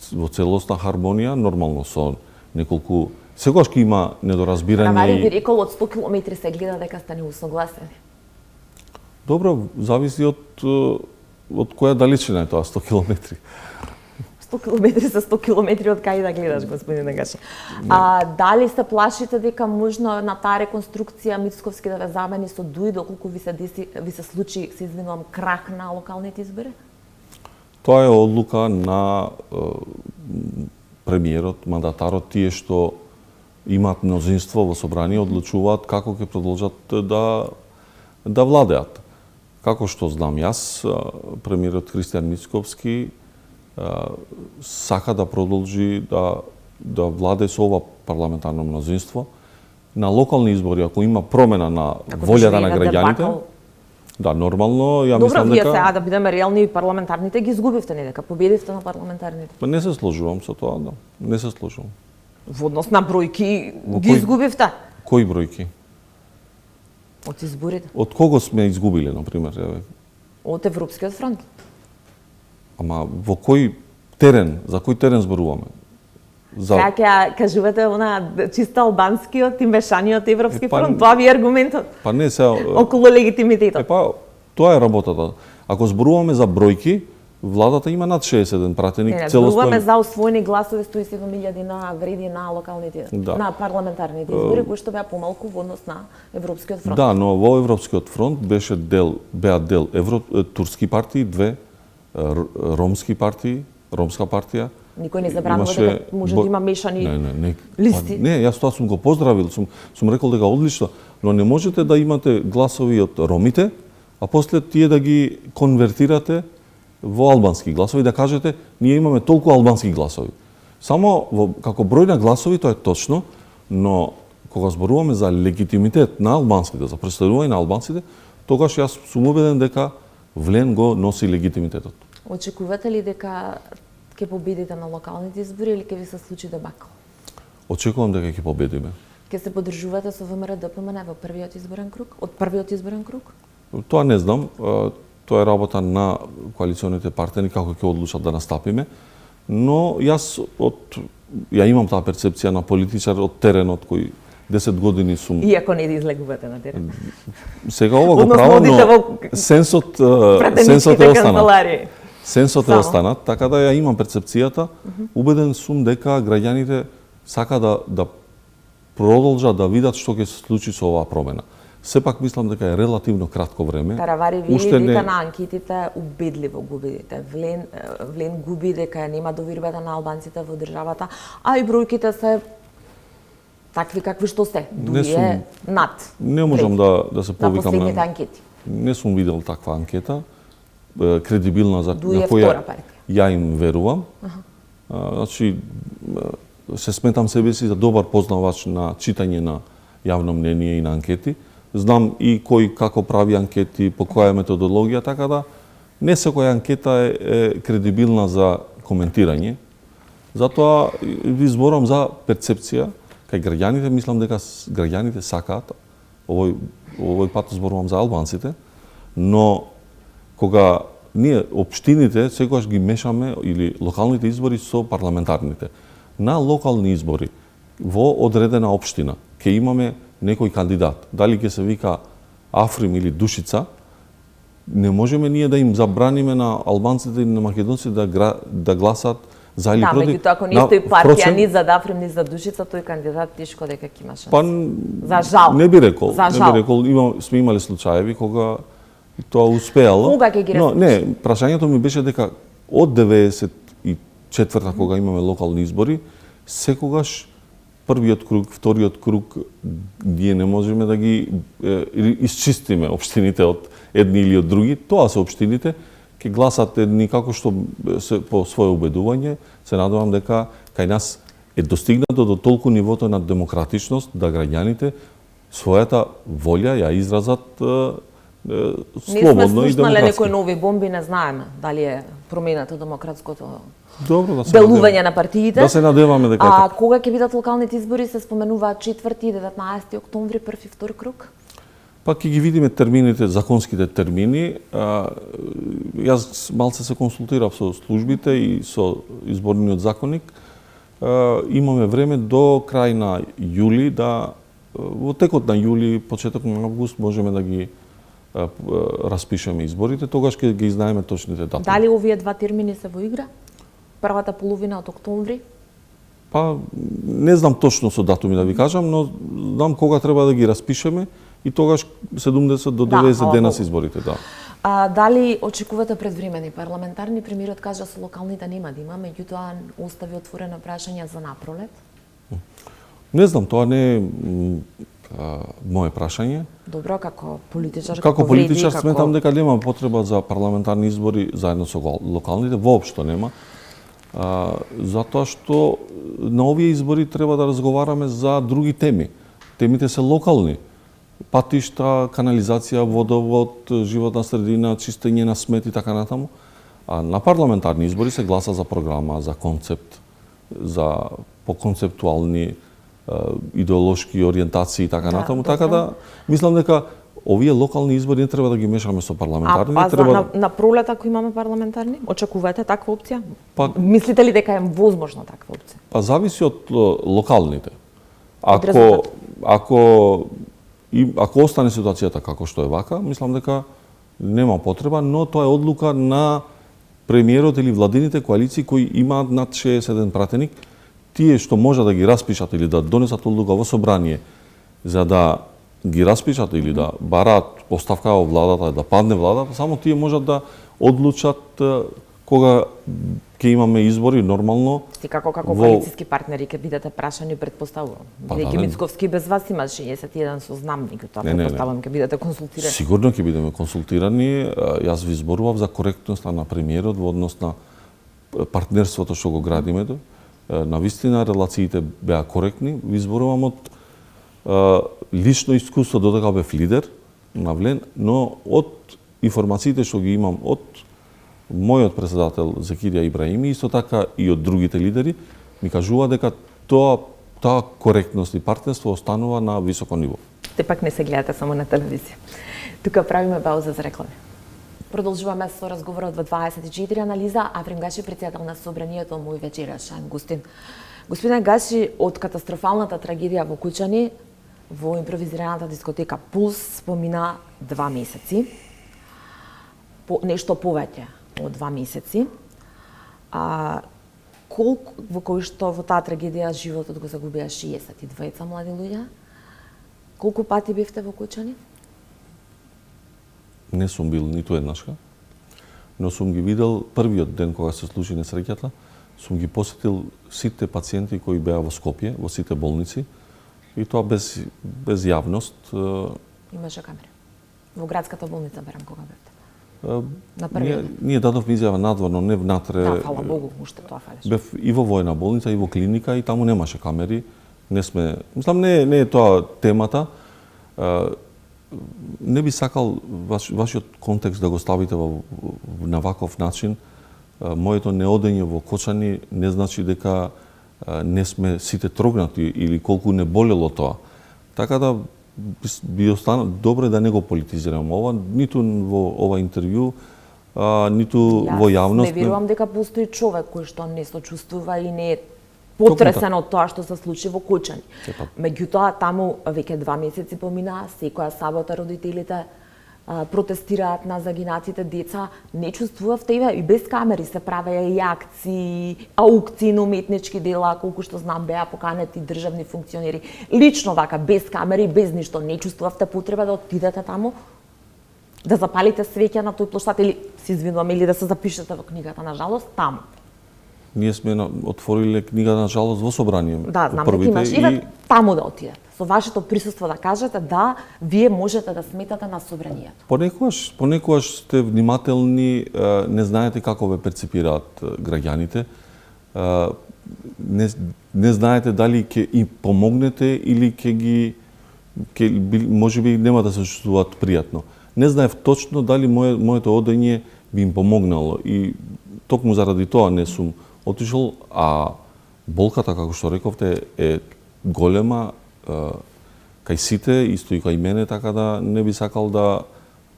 во целосна хармонија, нормално со неколку секогаш ќе има недоразбирање. Навари би рекол од 100 километри се гледа дека сте неусогласени. Добро, зависи од која далечина е тоа 100 километри. 100 километри се 100 километри од кај да гледаш, господин Негаша. Дали се плашите дека можно на таа реконструкција Мицковски да ве замени со Дуи доколку ви се случи, се извинувам, крах на локалните избори? Тоа е одлука на премиерот, мандатарот, тие што имаат мнозинство во собрание, одлучуваат како ќе продолжат да владеат. Како што знам јас, премиерот Христијан Мицковски сака да продолжи да владе со ова парламентарно мнозинство. На локални избори, ако има промена на волјата на граѓаните, да, нормално, ја мислам дека... Добро, вие сега да бидеме реални, парламентарните ги изгубивте, не дека победивте на парламентарните. Не се сложувам со тоа, да. Не се сложувам. Во однос на бројки ги изгубивте? Кои бројки? Од изборите. Од кого сме изгубиле, например? Од Европскиот фронт. Ама во кој терен, за кој терен зборуваме? Сега ќе кажувате она чисто албанскиот и мешаниот Европски фронт, тоа ви е аргументот. Па не се околу легитимитетот. Тоа е работата. Ако зборуваме за бројки, владата има над 61 пратеник целосно. Зборуваме за освоени гласови 107.000 на вреди на локалните, на парламентарните избори, кои што беа помалку во однос на Европскиот фронт. Да, но во Европскиот фронт беа дел турски партии, две ромски партии, ромска партија. Никој не забранува дека може да има мешани листи. Не, јас тоа сум го поздравил, сум рекол дека одлично, но не можете да имате гласови од ромите, а после тие да ги конвертирате во албански гласови, да кажете ние имаме толку албански гласови. Само како број на гласови тоа е точно, но кога зборуваме за легитимитет на албанците, за представување на албанците, тогаш јас сум убеден дека Влен го носи легитимитетот. Очекувате ли дека ќе победите на локалните избори или ќе ви се случи дебакл? Очекувам дека ќе победиме. Ќе се поддржувате со ВМРО-ДПМН во првиот изборен круг? Од првиот изборен круг? Тоа не знам. Тоа е работа на коалиционите партнери како ќе одлучат да настапиме. Но јас ја имам таа перцепција на политичар од теренот кој 10 години сум... Иако не да излегувате на терен. Сега ова го правам, но сенсот е останат. Сенсот е останат, така да ја имам перцепцијата. Убеден сум дека граѓаните сака да продолжат да видат што ќе се случи со оваа промена. Сепак мислам дека е релативно кратко време. Таравари, ви видите на анкетите убедливо губите. Влен губи дека нема довербата на албанците во државата, а и бројките се такви какви што се. Дуи е над. Не можам да се повикам на последните анкети. Не сум видел таква анкета кредибилна за Дуи е втора партија. Ја им верувам. Значи се сметам себе си за добар познавач на читање на јавно мнение и на анкети. Знам и кој како прави анкети, по која методологија, така да не секоја анкета е кредибилна за коментирање. Затоа ви зборам за перцепција кај граѓаните, мислам дека граѓаните сакаат, овој пат зборувам за албанците, но кога ние општините секогаш ги мешаме или локалните избори со парламентарните. На локални избори во одредена општина ќе имаме некој кандидат, дали ќе се вика Африм или Душица, не можеме ние да им забраниме на албанците и на македонците да гласат за или против. Да, меѓутоа ако не стои партија ни за Африм ни за Душица, тој кандидат тешко дека ќе има шанса. За жал. Не би рекол, сме имале случаеви кога тоа успеало. Кога ќе ги Но не, прашањето ми беше дека од 94-та кога имаме локални избори, секогаш првиот круг, вториот круг, ние не можеме да ги исчистиме општините од едни или од други. Тоа се општините, ќе гласат едни како што по свое убедување. Се надевам дека кај нас е достигнато до толку нивото на демократичност да граѓаните својата волја ја изразат Не сме слободно и слушнале демократски. некои нови бомби, не знаеме дали е променето демократското Добро, да се делување на партиите. Да се надеваме дека е А така. кога ќе бидат локалните избори, се споменуваат 4 и 19 октомври, први, втори круг? Па ќе ги видиме термините, законските термини. Јас малце се консултирав со службите и со изборниот законник. Имаме време до крај на јули да во текот на јули, почеток на август можеме да ги распишеме изборите, тогаш ќе ги знаеме точните датуми. Дали овие два термини се во игра? Првата половина од октомври? Па не знам точно со датуми да ви кажам, но знам кога треба да ги распишеме и тогаш 70 до 90 дена се изборите, да. Дали очекувате предвремени парламентарни? Премиерот кажа со локалните нема да има, меѓутоа остави отворено прашање за напролет. Не знам, тоа не е моje прашање. Добро, како политичар, Како политичар сметам дека нема потреба за парламентарни избори заедно со локалните, воопшто нема. Затоа што на овие избори треба да разговараме за други теми. Темите се локални. Патишта, канализација, водовод, животна средина, чистење на смет и така натаму. А на парламентарни избори се гласа за програма, за концепт, за поконцептуални идеолошки ориентации и така натаму. Така да мислам дека овие локални избори не треба да ги мешаме со парламентарни. На пролет ако имаме парламентарни, очекувате таква опција? Па, мислите ли дека е возможно таква опција? Па зависи од локалните. Ако остане ситуацијата како што е вака, мислам дека нема потреба, но тоа е одлука на премиерот или владините коалиции кои имаат над 61 пратеник. Тие што може да ги распишат или да донесат одлука во собрание за да ги распишат или да бараат оставка во владата, да падне владата, само тие можат да одлучат кога ќе имаме избори нормално. Ти како коалициски партнери ќе бидете прашани, предпоставувам. Бидејќи Мицковски без вас има 61 сознамник, тоа предпоставувам ќе бидете консултирани. Сигурно ќе бидеме консултирани. Јас ви зборував за коректноста на премиерот во однос на партнерството што го градиме. На вистина релациите беа коректни. Ви зборувам од лично искуство додека бев лидер, навлен, но од информациите што ги имам од мојот председател Зекирија Ибраими, исто така и од другите лидери, ми кажува дека таа коректност и партнерство останува на високо ниво. Те пак не се гледате само на телевизија. Тука правиме пауза за реклами. Продолжуваме со разговорот во 24 анализа. Африм Гаши, председател на собранието, мој вечерашен гостин. Господине Гаши, од катастрофалната трагедија во Кучани, во импровизираната дискотека Пулс помина 2 месеци. Нешто повеќе од 2 месеци. Колку во кој што во таа трагедија животот го загубија 62 млади луѓе? Колку пати бевте во Кучани? Не сум бил ниту еднашка, но сум ги видел првиот ден кога се случи несреќата, сум ги посетил сите пациенти кои беа во Скопје, во сите болници, и тоа без јавност. Имаше камери. Во градската болница берам кога бевте. Ние дадовме изјава надворно, не внатре. Да, фала Богу, уште тоа фалеше. Бев и во војна болница, и во клиника, и таму немаше камери. Мислам, не е тоа темата. Не би сакал вашиот контекст да го ставите на ваков начин. Моето неодење во Кочани не значи дека не сме сите трогнати или колку не болело тоа. Така да би остана добре да не го политизирам ова, ниту во ова интервју, ниту во јавност. Јас не верувам дека постои човек кој што не сочувствува и не е потресен од тоа што се случи во Кучани. Меѓутоа, таму веќе 2 месеци поминаа, секоја сабота родителите протестираат на загинатите деца, не чувствував тебе и без камери се правеа и акции, аукции на уметнички дела, колку што знам беа поканети државни функционери. Лично вака, без камери, без ништо, не чувствувавте потреба да отидете таму, да запалите свеќа на тој плоштад или се извинувам, или да се запишете во книгата, на жалост, таму. Ние сме отвориле книга на жалост во собрание. Да, знам дека имаш и таму да отидете. Со вашето присуство да кажете да, вие можете да сметате на собранието. Понекогаш сте внимателни, не знаете како ве перцепираат граѓаните. Не знаете дали ќе им помогнете или ќе ги можеби нема да се чувствуваат пријатно. Не знаев точно дали моето одење би им помогнало и токму заради тоа не сум отишол, а болката, како што рековте, е голема кај сите, исто и кај мене, така да не би сакал да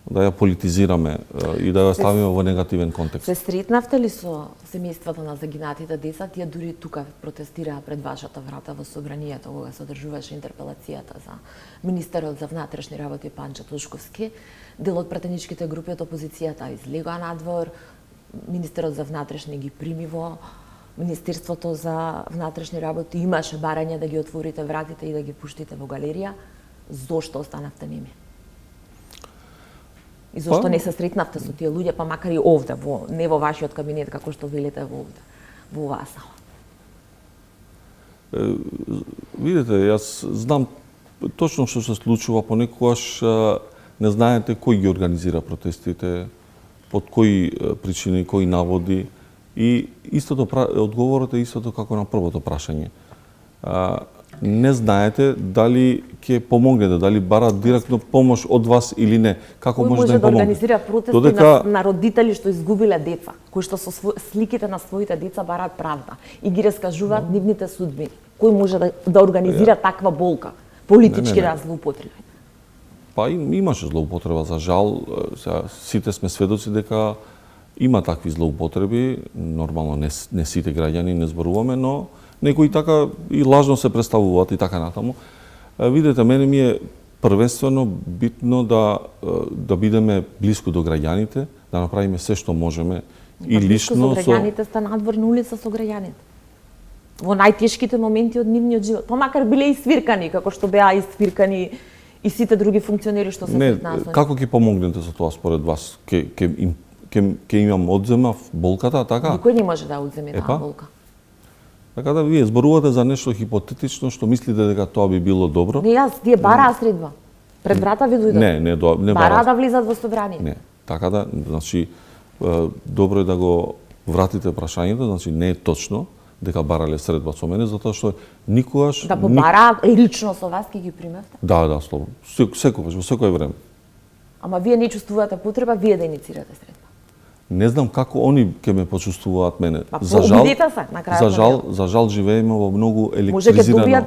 ја политизираме и да ја ставиме во негативен контекст. Се сретнавте ли со семејствата на загинатите деца? Тие дури тука протестираа пред вашата врата во собранието кога се одржуваше интерпелацијата за министерот за внатрешни работи Панчо Тошковски. Дел од пратеничките групи од опозицијата излегоа надвор, министерот за внатрешни ги прими во Министерството за внатрешни работи, имаше барање да ги отворите вратите и да ги пуштите во галерија. Зошто останавте неми? И зошто не се сретнавте со тие луѓе, па макар и овде, не во вашиот кабинет, како што велите овде, во оваа сала? Видите, јас знам точно што се случува, понекогаш не знаете кој ги организира протестите, под кои причини, кои наводи. И истото одговорот е истото како на првото прашање. Не знаете дали ќе помогнете, дали барат директно помош од вас или не. Како може да им помогне? Кој може да организира протести на родители што изгубиле деца, кои што со сликите на своите деца бараат правда и ги раскажуваат нивните судбини? Кој може да организира таква болка, политички злоупотреби? Па имаше злоупотреба, за жал, сите сме сведоци дека има такви злоупотреби, нормално не сите граѓани не зборуваме, но некои така и лажно се представуваат и така натаму. Видете, мене ми е првенствено битно да бидеме блиску до граѓаните, да направиме се што можеме и лично со граѓаните сте надвор на улица со граѓаните. Во најтешките моменти од нивниот живот, па макар биле и свиркани, како што беа и свиркани и сите други функционери што се сретнаа. Како ќе помогнете со тоа според вас? Ке имам одзема болката, така? Никој не може да одземе таа болка. Така да вие зборувате за нешто хипотетично што мислите дека тоа би било добро? Не, тие бараа средба. Пред врата ви дојдат. Не бараа да влизат во собрание. Не, така да, значи добро е да го вратите прашањето, значи не е точно дека барале средба со мене, затоа што никогаш... Да побараа лично со вас ки ги примевте? Да, слободно. Секогаш, во секое време. Ама вие не чувствувате потреба вие да иницирате средба? Не знам како они ќе ме почувствуваат мене. За жал живееме во многу електризирано. Може ќе добијат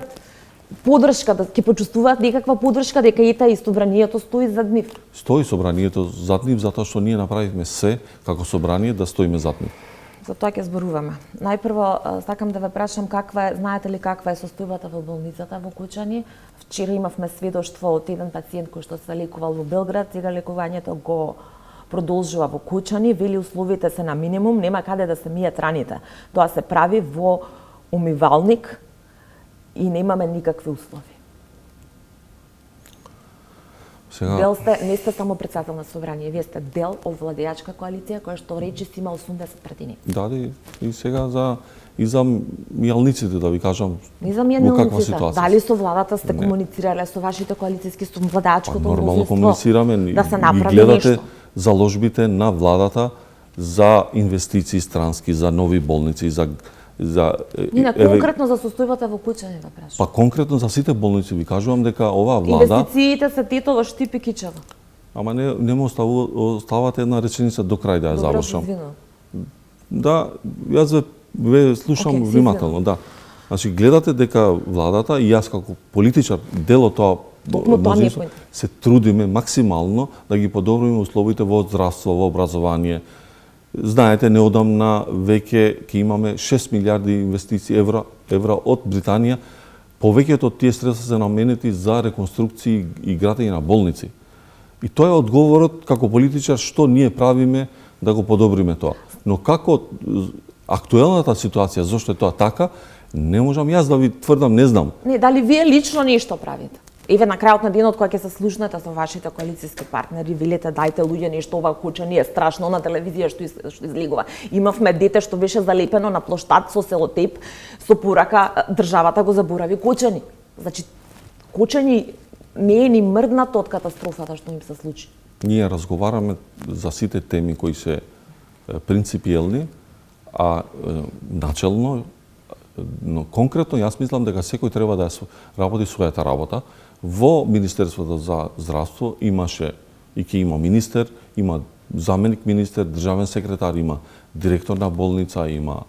поддршка, да ќе почувствуваат некаква поддршка дека ета и собранието стои зад нив. Стои собранието зад нив затоа што ние направивме се како собрание да стоиме зад нив. За тоа ќе зборуваме. Најпрво сакам да ве прашам знаете ли каква е состојбата во болницата во Кучани? Вчера имавме сведоштво од еден пациент кој што се лекувал во Белград, сега лекувањето го продолжува во Кучани, вели условите се на минимум, нема каде да се мијат раните. Тоа се прави во умивалник и немаме никакви услови. Сега... не сте само председател на собрание, вие сте дел од владеачка коалиција која што речиси има 80 пратени. Да, и сега за мијалниците, да ви кажам, не за мијалниците, дали со владата сте комуницирале со вашите коалициски, со владеачкото мнозинство? Нормално комуницираме, да се направи гледате нешто. Заложбите на владата за инвестиции странски, за нови болници, конкретно за состојбата во Кучани да прашам. Па конкретно за сите болници ви кажувам дека оваа влада... Инвестициите се Титово, Штип и Кичево. Ама не му оставате една реченица до крај да ја завршам. Да, јас ве слушам внимателно, да. Значи, гледате дека владата и јас како политичар, дел од тоа мнозинство, се трудиме максимално да ги подобриме условите во здравство, во образование. Знаете, неодамна веќе ќе имаме 6 милиарди инвестиции евра од Британија. Повеќето од тие средства се наменети за реконструкции и градење на болници. И тоа е одговорот како политичар што ние правиме да го подобриме тоа. Но како актуелната ситуација, зошто е тоа така, не можам јас да ви тврдам, не знам. Не, дали вие лично нешто правите? Еве на крајот на денот кога ќе се слушнете со вашите коалициски партнери, велете дајте луѓе нешто ова Кучани е страшно на телевизија што излегува. Имавме дете што беше залепено на плоштад со селотеп со порака државата го заборави Кучани. Значи Кучани не е ни мрднато од катастрофата што им се случи. Ние разговараме за сите теми кои се принципиелни, а начелно Но конкретно јас мислам дека секој треба да работи својата работа. Во Министерството за здравство имаше и ќе има министер, има заменик министер, државен секретар, има директор на болница, има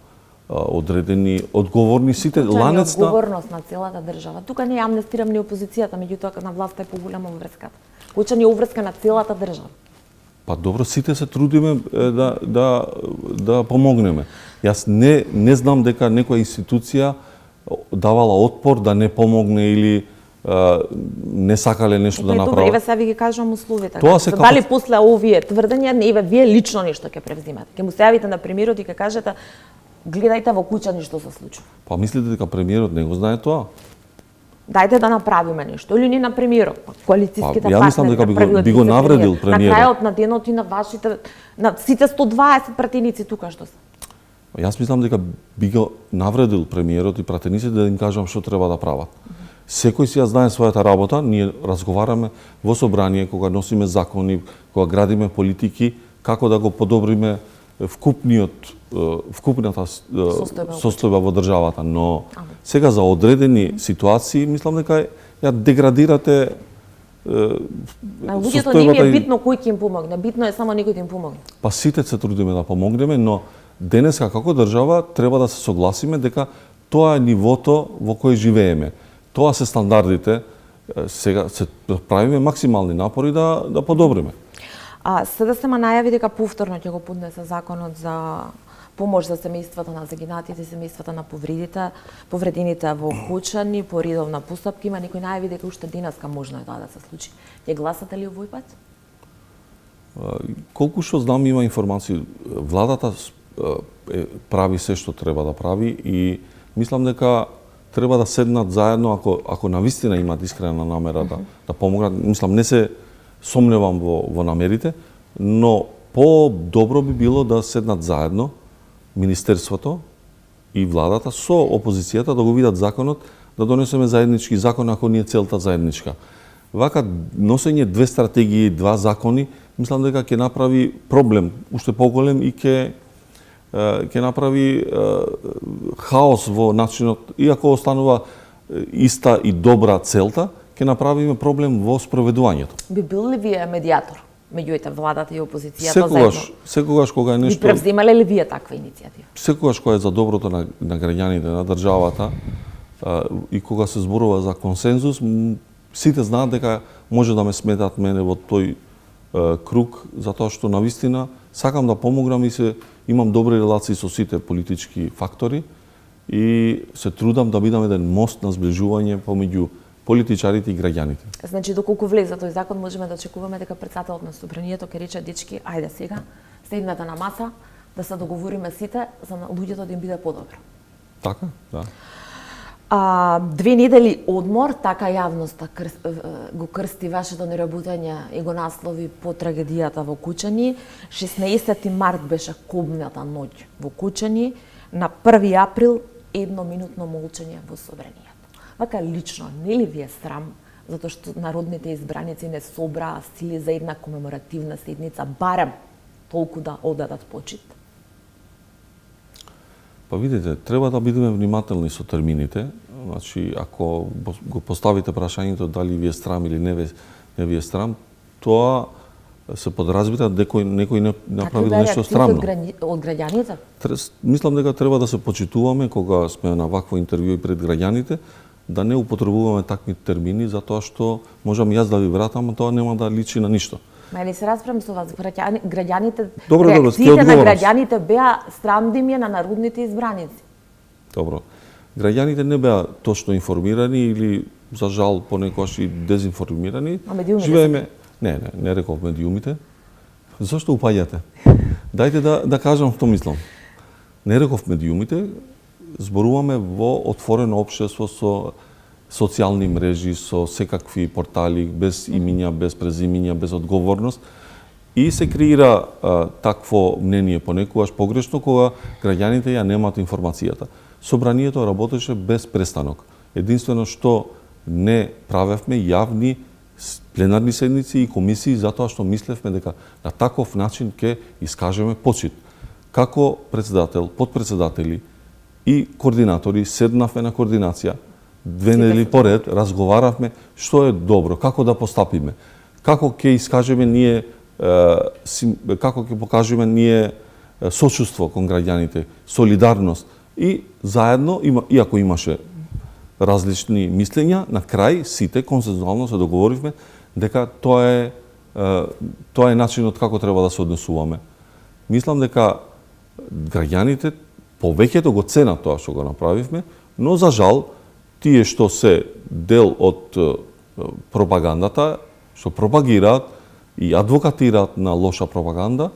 одредени одговорни сите ланец на одговорност на целата држава. Тука не амнестирам ни опозицијата, меѓутоа на власта е поголема врската. Кучани е уврска на целата држава. Па добро, сите се трудиме да помогнеме. Јас не знам дека некоја институција давала отпор да не помогне или не сакале нешто да направат. Добро, еве сега ви ги кажувам условите. Тоа се Дали после овие тврдења, еве вие лично нешто ќе превзимате. Ќе му се јавите на премиерот и ќе кажете гледајте во Кучани што се случува. Па мислите дека премиерот не го знае тоа? Дајте да направиме нешто или не на премиерот, коалицијските партнери. Ја мислам дека би го навредил премиерот. На крајот на денот и на вашите, на сите 120 пратеници тука што се. Јас мислам дека би го навредил премиерот и пратениците да им кажам што треба да прават. Секој си ја знае својата работа, ние разговараме во собрание кога носиме закони, кога градиме политики, како да го подобриме вкупната состојба во државата, но сега за одредени ситуации мислам дека ја деградирате на луѓето не е битно кој ќе им помогне, битно е само некој да им помогне. Па сите се трудиме да помогнеме, но денеска како држава треба да се согласиме дека тоа е нивото во кој живееме. Тоа се стандардите, сега се правиме максимални напори да подобриме. СДСМ најави дека повторно ќе го поднесе законот за помош за семејствата на загинатите, семејствата на повредените во Кучани по редовна постапка. Има некој најави дека уште денеска можно е тоа да се случи. Ќе гласате ли овој пат? Колку што знам, има информации, владата прави се што треба да прави и мислам дека треба да седнат заедно ако навистина имаат искрена намера да помогнат. Мислам, не се сомневам во намерите, но по-добро би било да седнат заедно Министерството и владата со опозицијата да го видат законот, да донесеме заеднички закон ако ни е целта заедничка. Вака носење две стратегии, два закони, мислам дека ќе направи проблем уште поголем и ќе направи хаос во начинот, иако останува иста и добра целта, ќе направиме проблем во спроведувањето. Би бил ли вие медијатор меѓу владата и опозицијата Секогаш кога е нешто... Би превземале ли вие таква иницијатива? Секогаш кога е за доброто на граѓаните, на државата и кога се зборува за консензус, сите знаат дека може да ме сметат мене во тој круг, затоа што навистина сакам да помогнам и имам добри релации со сите политички фактори и се трудам да бидам еден мост на зближување помеѓу политичарите и граѓаните. Значи, доколку влезе тој закон, можеме да очекуваме дека председателот на собранието ќе рече: дечки, ајде сега, седнете на маса, да се договориме сите за луѓето да им биде подобро. Така, да. 2 недели одмор, така јавноста го крсти вашето неработење и го наслови по трагедијата во Кучани. 16 март беше кобната ноќ во Кучани, на 1 април едноминутно молчење во собранието. Вака лично, нели ви е срам затоа што народните избраници не собраа сили за една комеморативна седница, барем толку да одадат почит? Па видите, треба да бидеме внимателни со термините. Значи, ако го поставите прашањето дали ви е срам или не ви е срам, тоа се подразбира дека некој не направил нешто срамно. Од граѓаните? Мислам дека треба да се почитуваме кога сме на вакво интервју пред граѓаните, да не употребуваме такви термини, затоа што можам јас да ви вратам, а тоа нема да личи на ништо. Не се расправам со вас, граѓаните, реакциите на граѓаните беа срамдимје на народните избраници. Добро. Граѓаните не беа точно информирани или, за жал, понекогаш и дезинформирани. А медиумите? Живееме... Не реков медиумите. Зошто упаѓате? Дајте да кажам што мислам. Не реков медиумите, зборуваме во отворено општество со социјални мрежи, со секакви портали, без имиња, без презимиња, без одговорност. И се креира такво мнение понекогаш погрешно кога граѓаните ја немаат информацијата. Собранието работеше без престанок. Единствено што не правевме јавни пленарни седници и комисии затоа што мислевме дека на таков начин ќе искажеме почит. Како председател, подпредседатели и координатори седнавме на координација, 2 недели поред разговаравме што е добро, како да постапиме, како ќе искажеме ние, како ќе покажеме ние сочувство кон граѓаните, солидарност и заедно, иако имаше различни мислења, на крај сите консензуално се договоривме дека тоа е начинот како треба да се однесуваме. Мислам дека граѓаните повеќето го ценат тоа што го направивме, но за жал тие што се дел од пропагандата, што пропагираат и адвокатираат на лоша пропаганда,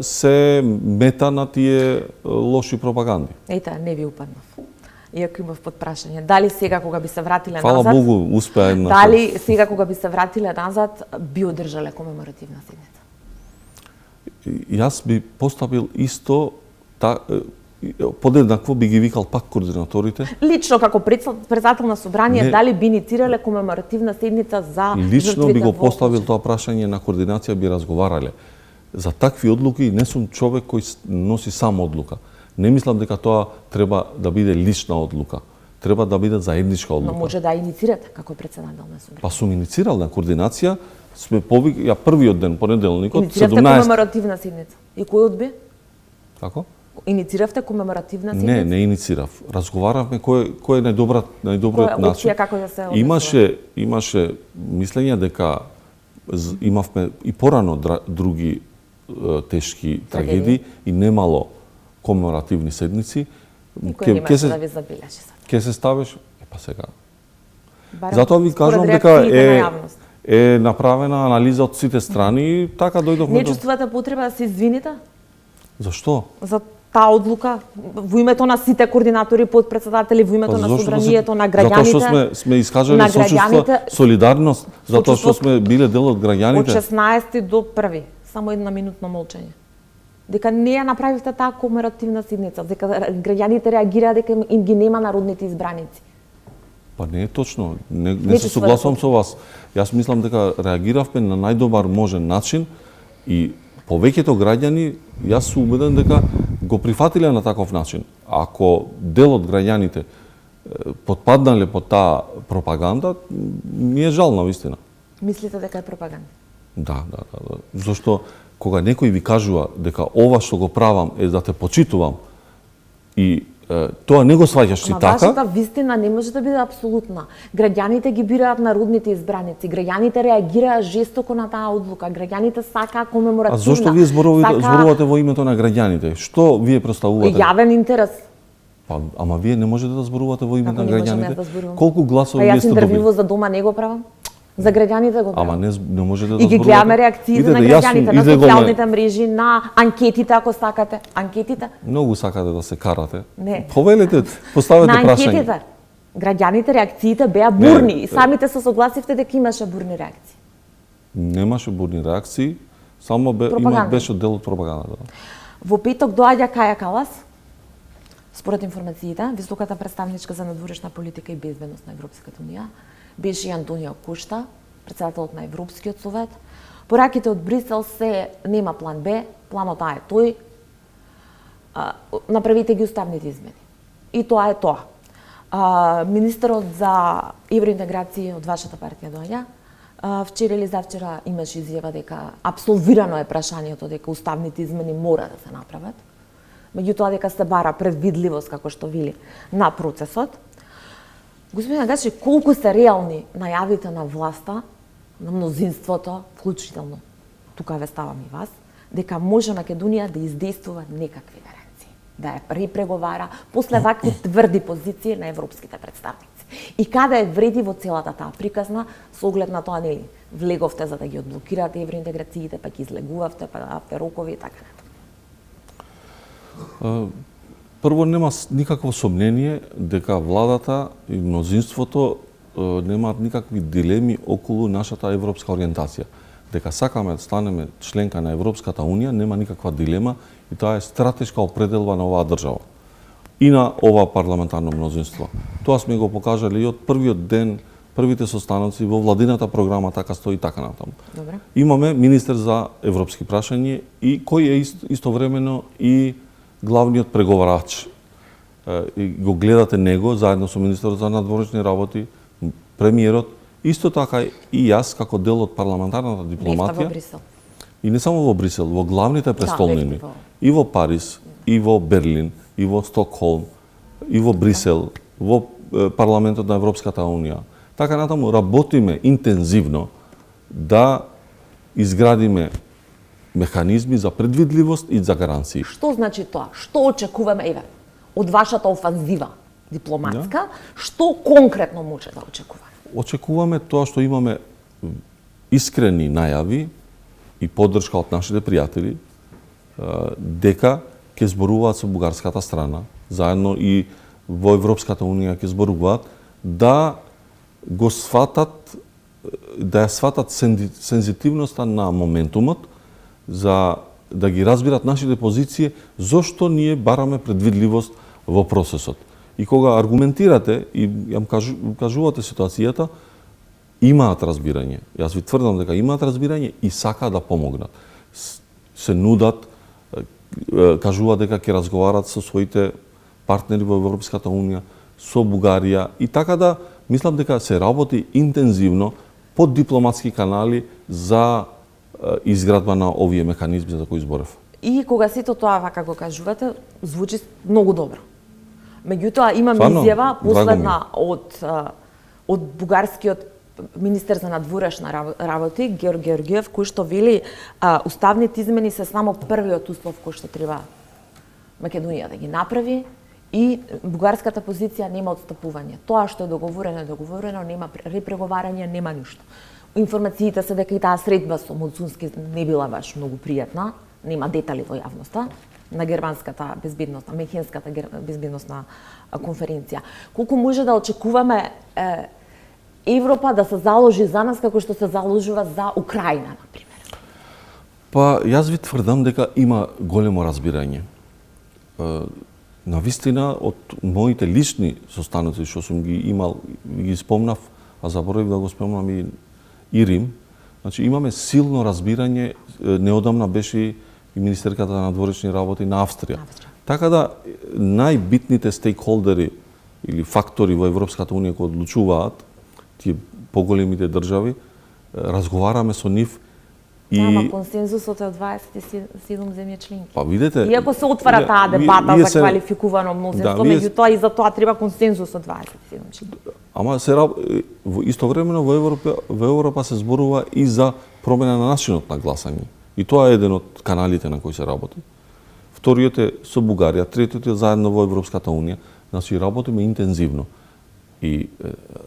се мета на тие лоши пропаганди. Ете, не ви упаднав. Иако имав подпрашање. Дали сега кога би се вратиле Фала назад? Богу, успеа една. Дали сега кога би се вратиле назад би одржале комеморативна седница? Јас би поставил исто подеднакво би ги викал пак координаторите. Лично како председател на собрание, дали би инициирале комеморативна седница за лично би го поставил тоа прашање на координација, би разговарале. За такви одлуки не сум човек кој носи само одлука. Не мислам дека тоа треба да биде лична одлука. Треба да биде заедничка одлука. Но може да инициирате како председател на собрание. Па сум инициирал на координација, сме ја првиот ден, понеделникот, 17. Иницииравте комеморативна седница. И кој одби? Како? Иницииравте комеморативна седница? Не инициирав. Разговаравме кој е најдобриот начин. Опција како да се однесува? Имаше мислење дека имавме и порано други тешки трагедии и немало комеморативни седници. Никој немаше да ви забележи сега. Ке се ставиш, па сега. Затоа ви кажувам дека е направена анализа од сите страни и така дојдовме Не чувствувате потреба да се извините? Зашто? За таа одлука во името на сите координатори, подпредседатели, во името на собранието, на граѓаните. Затоа што сме искажале сочувство, солидарност, затоа што сме биле дел од граѓаните. Од 16 до 1, само една минутно молчење. Дека не ја направивте таа комеморативна седница, дека граѓаните реагираат дека им ги нема народните избраници. Па не е точно, не се согласувам со вас. Јас мислам дека реагиравме на најдобар можен начин и повеќето граѓани, јас сум убеден дека го прифатиле на таков начин. Ако дел од граѓаните потпаднале под таа пропаганда, ми е жал навистина. Мислите дека е пропаганда? Да. Зашто кога некој ви кажува дека ова што го правам е да те почитувам и тоа не го сваќаш ти така. Вашата вистина не може да биде апсолутна. Граѓаните ги бираат народните избраници. Граѓаните реагираат жестоко на таа одлука. Граѓаните сакаат комеморативна. А зошто вие зборувате во името на граѓаните? Што вие представувате? Јавен интерес. Па, ама вие не можете да зборувате во името на граѓаните. Да колку гласови вие сте добили? Јас интервју добили? за дома не го правам. За граѓаните го правам. Ама не можете да зборувате. И ги гледаме реакциите на граѓаните, на социјалните мрежи, на анкетите, ако сакате. Анкетите? Многу сакате да се карате. Не. Повелете, поставете прашање. На анкетите. Граѓаните реакциите беа бурни и самите се согласивте дека имаше бурни реакции. Немаше бурни реакции, само беше дел од пропагандата. Во петок доаѓа Каја Калас. Според информациите, високата представничка за надворешна политика и безбедност на Европската унија беше и Антонио Кошта, председателот на Европскиот совет. Пораките од Брисел се нема план Б, планот А е тој. Направите ги уставните измени. И тоа е тоа. Министерот за евроинтеграција од вашата партија доаѓа. Вчера или завчера имаше изјава дека апсолвирано е прашањето дека уставните измени мора да се направат. Меѓутоа дека се бара предвидливост, како што вели, на процесот. Господин Агачи, колку се реални најавите на власта, на мнозинството, вклучително, тука ве ставам и вас, дека може Македонија да издействува некакви реакции, да ја препреговара после вакви тврди позиции на европските представници. И каде е вреди во целата таа приказна, со оглед на тоа, нели, влеговте за да ги одблокирате евроинтеграциите, па ги излегувавте, па дававте рокови и така натаму. Прво, нема никакво сомнение дека владата и мнозинството немаат никакви дилеми околу нашата европска ориентација. Дека сакаме да станеме членка на Европската унија, нема никаква дилема и тоа е стратешка определба на оваа држава и на ова парламентарно мнозинство. Тоа сме го покажале и од првиот ден, првите состаноци во владината програма така стои така натаму. Добре. Имаме министер за европски прашања и кој е истовремено и главниот преговарач. и го гледате него заедно со министерот за надворешни работи, премиерот, исто така и јас како дел од парламентарната дипломатија. Во Брисел. И не само во Брисел, во главните престолнини, и во Париз, и во Берлин, и во Стокхолм, и во Брисел, во парламентот на Европската унија. Така натаму работиме интензивно да изградиме механизми за предвидливост и за гаранции. Што значи тоа? Што очекуваме еве од вашата офанзива дипломатска? Што конкретно може да очекуваме? Очекуваме тоа што имаме искрени најави и поддршка од нашите пријатели дека ќе зборуваат со бугарската страна, заедно и во Европската унија ќе зборуваат да го сватат, да ја сватат сензитивноста на моментумот, за да ги разбират нашите позиции, зошто ние бараме предвидливост во процесот. И кога аргументирате и јам кажувате ситуацијата, имаат разбирање. Јас ви тврдам дека имаат разбирање и сакаат да помогнат. Се нудат, кажуваат дека ќе разговарат со своите партнери во Европската унија, со Бугарија и така да мислам дека се работи интензивно под дипломатски канали за изградба на овие механизми за кои зборев. И кога сето тоа вака го кажувате, звучи многу добро. Меѓутоа имаме изјава последна од бугарскиот министер за надворешни работи Георг Георгиев, кој што вели уставните измени се само првиот услов кој што треба Македонија да ги направи и бугарската позиција нема отстапување. Тоа што е договорено, нема репреговарање, нема ништо. Информациите се дека и таа средба со Муцунски не била баш многу пријатна, нема детали во јавноста на германската безбедностна, мехенската безбедностна конференција. Колку може да очекуваме Европа да се заложи за нас како што се заложува за Украина, например? Па, јас ви тврдам дека има големо разбирање. Навистина, од моите лични состаноци што сум ги имал, ги спомнав, а заборавив да го спомнам и Рим, значи имаме силно разбирање, неодамна беше и министерката на надворешни работи на Австрија. Така да најбитните стейкхолдери или фактори во Европската унија кои одлучуваат, тие поголемите држави, разговараме со нив и Ама консензусот е од 27 земји членки. Па видете, иако се отвара таа дебата за квалификувано мнозинство, меѓутоа и за тоа треба консензус од 27 членки. Ама истовремено во Европа се зборува и за промена на начинот на гласање. И тоа е еден од каналите на кои се работи. Вториот е со Бугарија, третиот е заедно во Европската унија. Значи работиме интензивно. И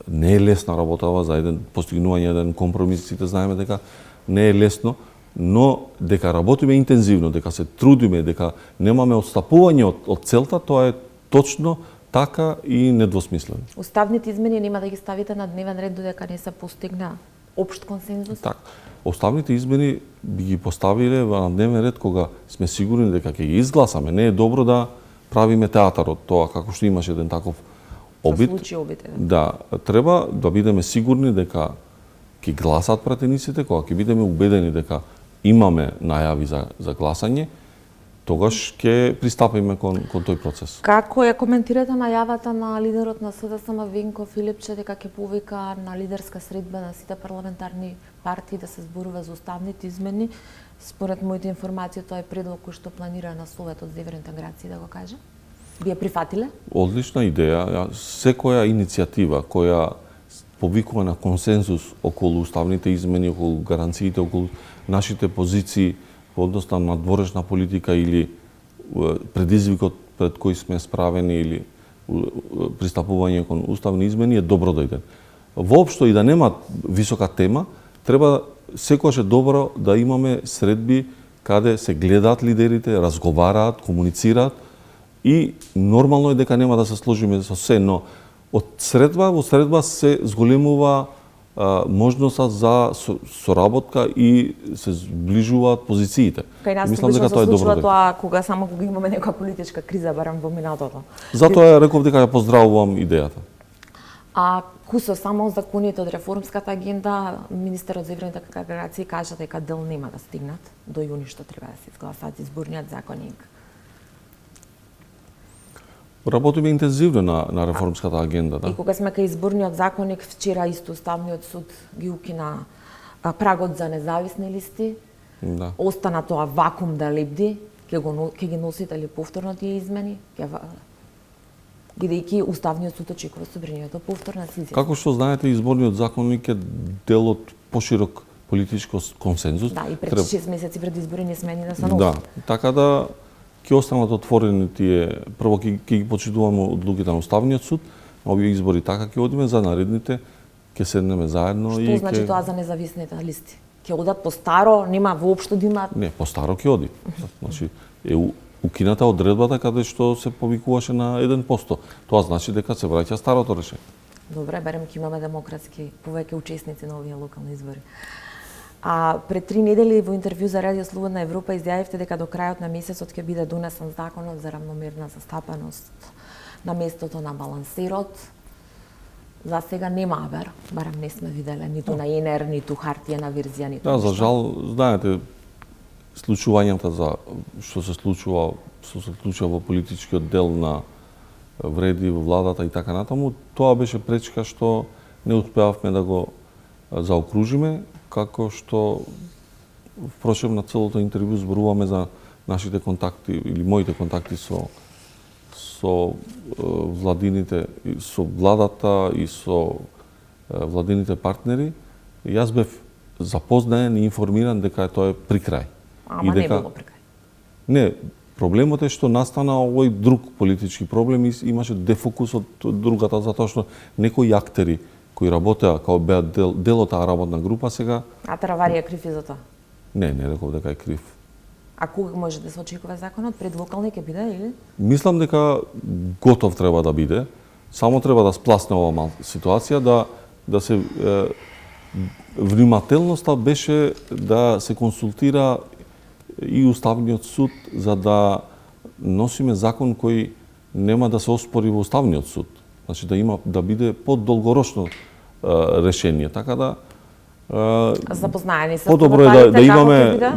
не е лесна работава за постигнување еден компромис, сите знаеме дека не е лесно, но дека работиме интензивно, дека се трудиме, дека немаме отстапување од целта, тоа е точно така и недвосмислено. Уставните измени нема да ги ставите на дневен ред додека не се постигна општ консензус? Так. Уставните измени би ги поставиле на дневен ред кога сме сигурни дека ќе ги изгласаме. Не е добро да правиме театар од тоа, како што имаше еден таков обид. Да, треба да бидеме сигурни дека ќе гласат пратениците, кога ќе бидеме убедени дека имаме најави за гласање, тогаш ќе пристапиме кон тој процес. Како ја коментирате најавата на лидерот на СДСМ Венко Филипче дека ќе повика на лидерска средба на сите парламентарни партии да се зборува за уставните измени? Според моите информации тоа е предлог кој што планира на Советот за евроинтеграција да го каже. Би ја прифатиле? Одлична идеја. Секоја иницијатива која повикува на консензус околу уставните измени, околу гаранциите, околу нашите позиции во однос на надворешна политика или предизвикот пред кој сме справени или пристапување кон уставни измени е добро дојден. Воопшто и да нема висока тема, треба секогаш е добро да имаме средби каде се гледаат лидерите, разговараат, комуницираат и нормално е дека нема да се сложиме со се, но во средба се зголемува можноста за соработка и се зближуваат позициите. Кај нас типично се случува тоа кога имаме некоја политичка криза, барам во минатото. Затоа реков дека ја поздравувам идејата. А кусо само законите од реформската агенда, министерот за евроинтеграција кажа дека дел нема да стигнат до јуни што треба да се изгласаат изборниот законник. Работиме интензивно на реформската агенда, да. И кога сме кај изборниот законник, вчера исто Уставниот суд ги укина прагот за независни листи. Да. Остана тоа вакуум да лебди, ќе ги носите ли повторно тие измени? Бидејќи Уставниот суд очекува собранието повторна се изјасни. Како што знаете, изборниот законник е дел од поширок политичко консензус. Да, и пред 6 месеци пред избори не смени да се носи. Да, така да ќе останат отворени тие, прво ќе ги почитуваме одлуките на Уставниот суд, на овие избори така ќе одиме, за наредните ќе седнеме заедно. Што значи тоа за независните листи? Ќе одат по старо, нема воопшто да има... Не, по старо ќе оди. Значи, укината одредбата каде што се повикуваше на 1%. Тоа значи дека се враќа старото решение. Добре, барем ќе имаме демократски повеќе учесници на овие локални избори. А пред 3 недели во интервју за Радио Слободна Европа изјавивте дека до крајот на месецот ќе биде донесен законот за равномерна застапеност на местото на балансерот. За сега нема, барем не сме виделе ниту на ЕНР, ниту хартиена верзија, ниту. Да, за жал, знаете, случувањата за што се случува во политичкиот дел на вреди во владата и така натаму, тоа беше пречка што не успеавме да го заокружиме, како што впрочем на целото интервју зборуваме за нашите контакти или моите контакти со владините, со владата и со владините партнери. Јас бев запознаен и информиран дека тоа е при крај. Ама не било при крај. Не, проблемот е што настана овој друг политички проблем и имаше дефокус од другата, затоа што некои актери кои работеа како беа дел од таа работна група сега. А Таравари е крив и за тоа? Не реков дека е крив. А кога може да се очекува законот? Пред локални ќе биде или? Мислам дека готов треба да биде. Само треба да спласне оваа ситуација, да се внимателноста беше да се консултира и Уставниот суд за да носиме закон кој нема да се оспори во Уставниот суд. Значи да биде подолгорочно решение, така да запознаени се. Подобро е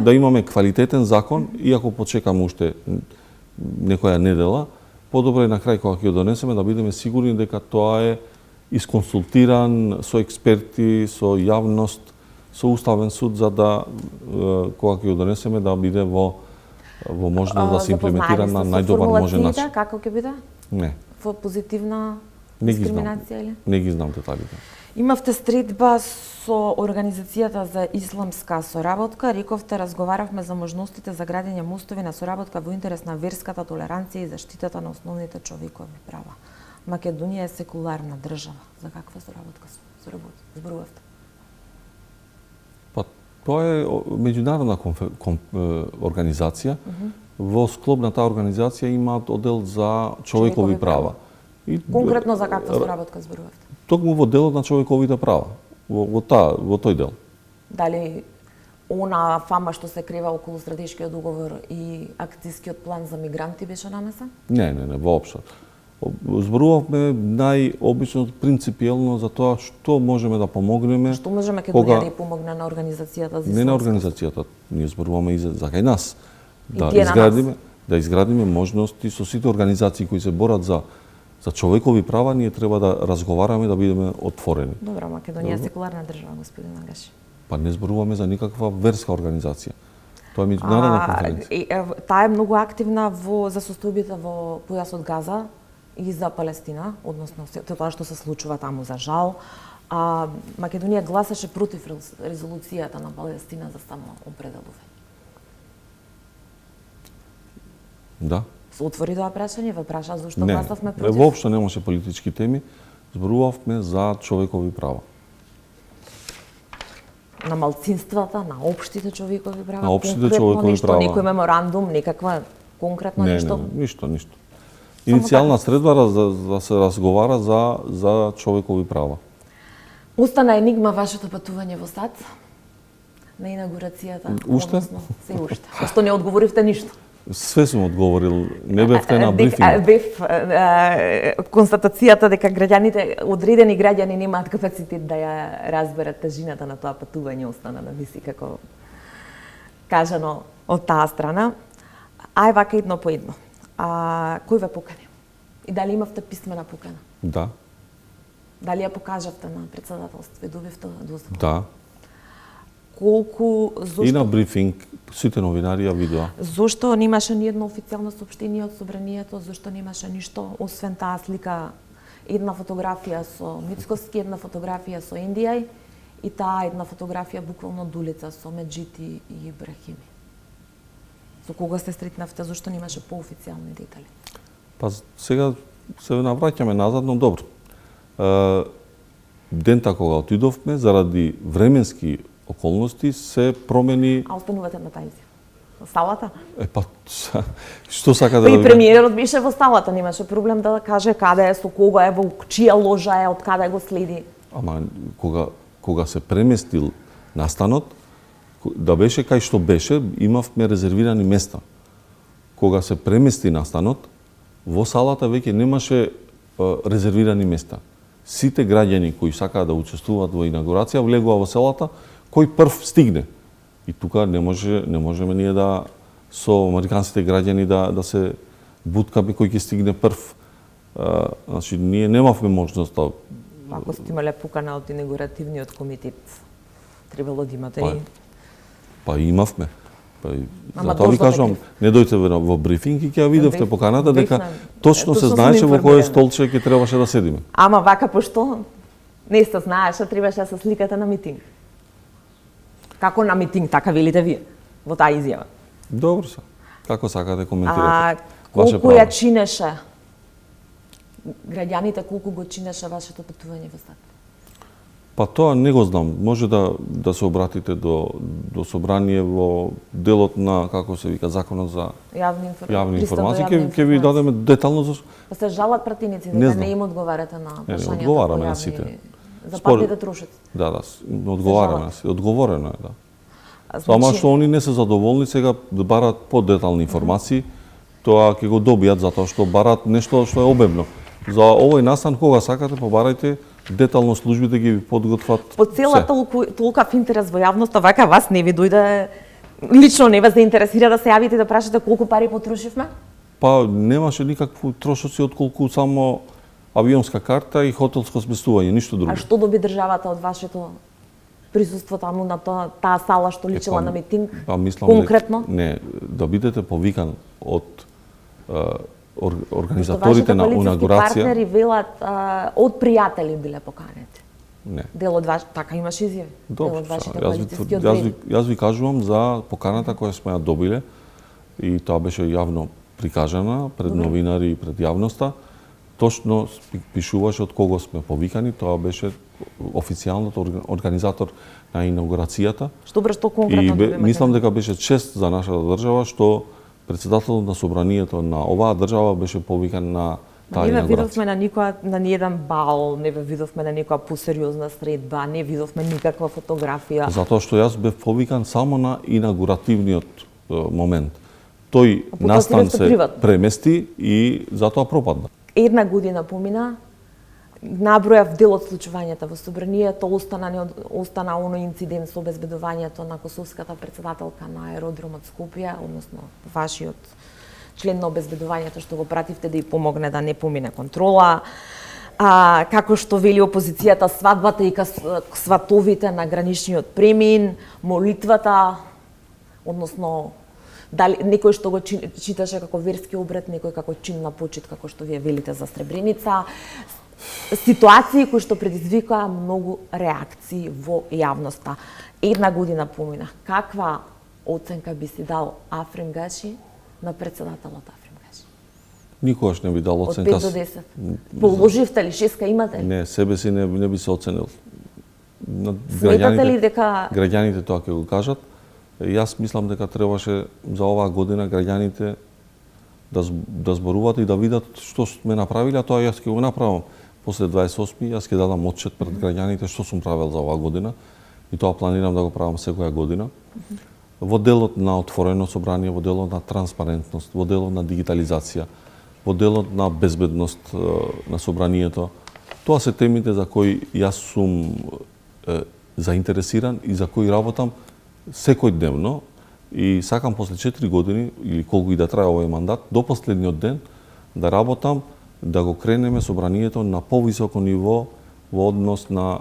да имаме квалитетен закон, иако почекаме уште некоја недела, подобро е на крај кога ќе го донесеме да бидеме сигурни дека тоа е исконсултиран со експерти, со јавност, со Уставен суд, за да кога ќе го донесеме да биде во можност да се имплементира на најдобар можен начин. Како ќе биде? Не. Во позитивна дискриминација или? Не ги знам деталите. Имавте средба со Организацијата за исламска соработка, рековте разговаравме за можностите за градење мостови на соработка во интерес на верската толеранција и заштитата на основните човекови права. Македонија е секуларна држава. За каква соработка зборувавте? Па тоа е меѓународна организација. Во склоп на таа организација имаат оддел за човекови права. Конкретно за каква соработка зборувавте? Токму во делот на човековите права, во тој дел. Дали она фама што се крива околу стратешкиот договор и акцијскиот план за мигранти беше намеса? Не, воопшто. Зборувавме најобично принципиелно за тоа што можеме да помогнеме. Што може Македонија да ја помогне на организацијата за исламска? Не на организацијата, ние зборуваме и за кај нас. Да изградиме можности со сите организации кои се борат за човекови права, ние треба да разговараме, да бидеме отворени. Добро, Македонија е секуларна држава, господин Агаши. Па не зборуваме за никаква верска организација. Тоа е меѓународна конференција. Таа е многу активна за состојбите во појасот Газа и за Палестина, односно тоа што се случува таму за жал. Македонија гласаше против резолуцијата на Палестина за самоопределување. Да. Се отвори тоа прашање, ве праша зошто гласавме против? Не, воопшто немаше политички теми, зборувавме за човекови права. На малцинствата, на општите човекови права? На општите човекови права. Некој меморандум, некаква конкретно нешто? Не, ништо. Иницијална средба да се разговара за човекови права. Остана енигма вашето патување во САД на инаугурацијата? Уште? Се уште. Што не одговоривте ништо? Све сум одговорил, не бевте на брифинг. Бев констатацијата дека одредени граѓани немаат капацитет да ја разберат тежината на тоа патување, остана на виси како кажано од таа страна. Ај вака едно по едно. Кој ве покани? И дали имавте писмена покана? Да. Дали ја покажавте на председателство и добивте дозвола? Да. Колку, И на брифинг, сите новинари ја видоа. Зошто немаше ни едно официјално соопштение од собранието, зошто немаше ништо освен таа слика, една фотографија со Мицкоски, една фотографија со NDI и таа една фотографија буквално од улица со Меджити и Ибрахими. Со кога се сретнавте, зошто немаше поофицијални детали? Па сега се навраќаме назад, но добро. Дента кога отидовме, заради временски околности се промени... А останувате на таа изјава? Во салата? Па, што сака да... Па и премиерот беше во салата, немаше проблем да каже каде е, со кого е, во чија ложа е, од каде го следи. Ама кога се преместил настанот, да беше кај што беше, имавме резервирани места. Кога се премести настанот, во салата веќе немаше резервирани места. Сите граѓани кои сакаат да учествуваат во инаугурација влегува во салата, кој прв стигне. И тука не можеме ние да со американските граѓани да се буткаме кој ќе стигне прв. Значи ние немавме можност да... Ако сте имале покана од инаугуративниот комитет, требало да имате и... Па имавме. Затоа ви кажувам, не дојдете во брифинг и ќе ја видовте поканата дека точно се знаеше во кој столче ќе требаше да седиме. Ама вака пошто не се знаеше, требаше да се сликате на митинг. Како на митинг, така велите вие во таа изјава. Добро се. Како сакате коментирате? Колку ја чинеше граѓаните, колку го чинеше вашето патување во стат? Па тоа не го знам. Може да се обратите до собрание во делот на, како се вика, законот за јавни информации. Ќе ви дадеме детално за... Па се жалат пратеници дека не им одговарате на прашањата. Не, одговараме на сите. За патните трошици. Да, одговараме на сите. Одговорено е, да. Само што они не се задоволни сега да барат подетални информации, тоа ќе го добијат затоа што барат нешто што е обемно. За овој настан кога сакате побарајте детално службите ги подготват. По цела толкав интерес во јавноста, вака вас не ви дојде лично не вас заинтересира да се јавите да прашате колку пари потрошивме? Па немаше никакви трошоци отколку само авионска карта и хотелско сместување, ништо друго. А што доби државата од вашето присуство таму на таа сала што личела на митинг? Мислам конкретно? Не, да бидете повикан од организаторите на инаугурација. Партнери велат од пријатели биле поканети. Не. Дел од ваш, така имаш изјави. Добро, јас ви кажувам за поканата која сме ја добиле и тоа беше јавно прикажана пред новинари и пред јавноста. Точно пишуваше од кого сме повикани, тоа беше официјалниот организатор на инаугурацијата. Што конкретно и мислам дека беше чест за нашата држава што председателот на собранието на оваа држава беше повикан на таа инаугурација. Не видовме на никоја на ниеден бал, не видовме на никоја посериозна средба, не видовме никаква фотографија. Затоа што јас бев повикан само на инаугуративниот момент. Тој настан се премести и затоа пропадна. Една година помина, набројав дел од случувањата во собранието, остана оној инцидент со обезбедувањето на косовската председателка на аеродромот Скопје, односно вашиот член на обезбедувањето што го пративте да ја помогне да не помине контрола. Како што вели опозицијата, свадбата и сватовите на граничниот премин, молитвата, односно дали некој што го читаше како верски обред, некој како чин на почит, како што вие велите за Сребреница, ситуации кои што предизвикаа многу реакции во јавноста. Една година помина. Каква оценка би си дал Африм Гаши на председателот Африм Гаши? Никогаш не би дал оценка. Од 5 до 10. Положивте ли, 6 имате ли? Не, себе си не би се оценил. Сметате ли дека граѓаните тоа ќе го кажат? Јас мислам дека требаше за оваа година граѓаните да зборуваат и да видат што сме направиле, а тоа јас ќе го направам. После 28 јас ќе дадам отчет пред граѓаните што сум правил за оваа година и тоа планирам да го правам секоја година. Во делот на отворено собрание, во делот на транспарентност, во делот на дигитализација, во делот на безбедност на собранието. Тоа се темите за кои јас сум заинтересиран и за кои работам секој дневно и сакам после 4 години или колку и да трае овој мандат, до последниот ден да работам да го кренеме собранието на повисоко ниво во однос на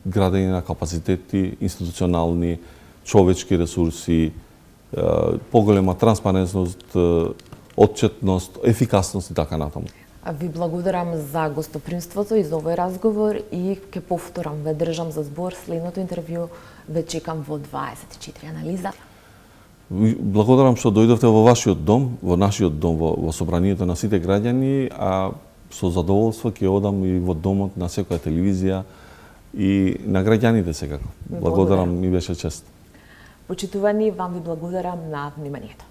градење на капацитети, институционални, човечки ресурси, поголема транспарентност, отчетност, ефикасност и така натаму. Ви благодарам за гостопримството и за овој разговор и ќе повторам, ве држам за збор, следното интервју ве чекам во 24 анализа. Благодарам што дојдовте во вашиот дом, во нашиот дом, во собранието на сите граѓани, а со задоволство ќе одам и во домот на секоја телевизија и на граѓаните секако. Благодарам, ми беше чест. Почитувани, вам ви благодарам на вниманието.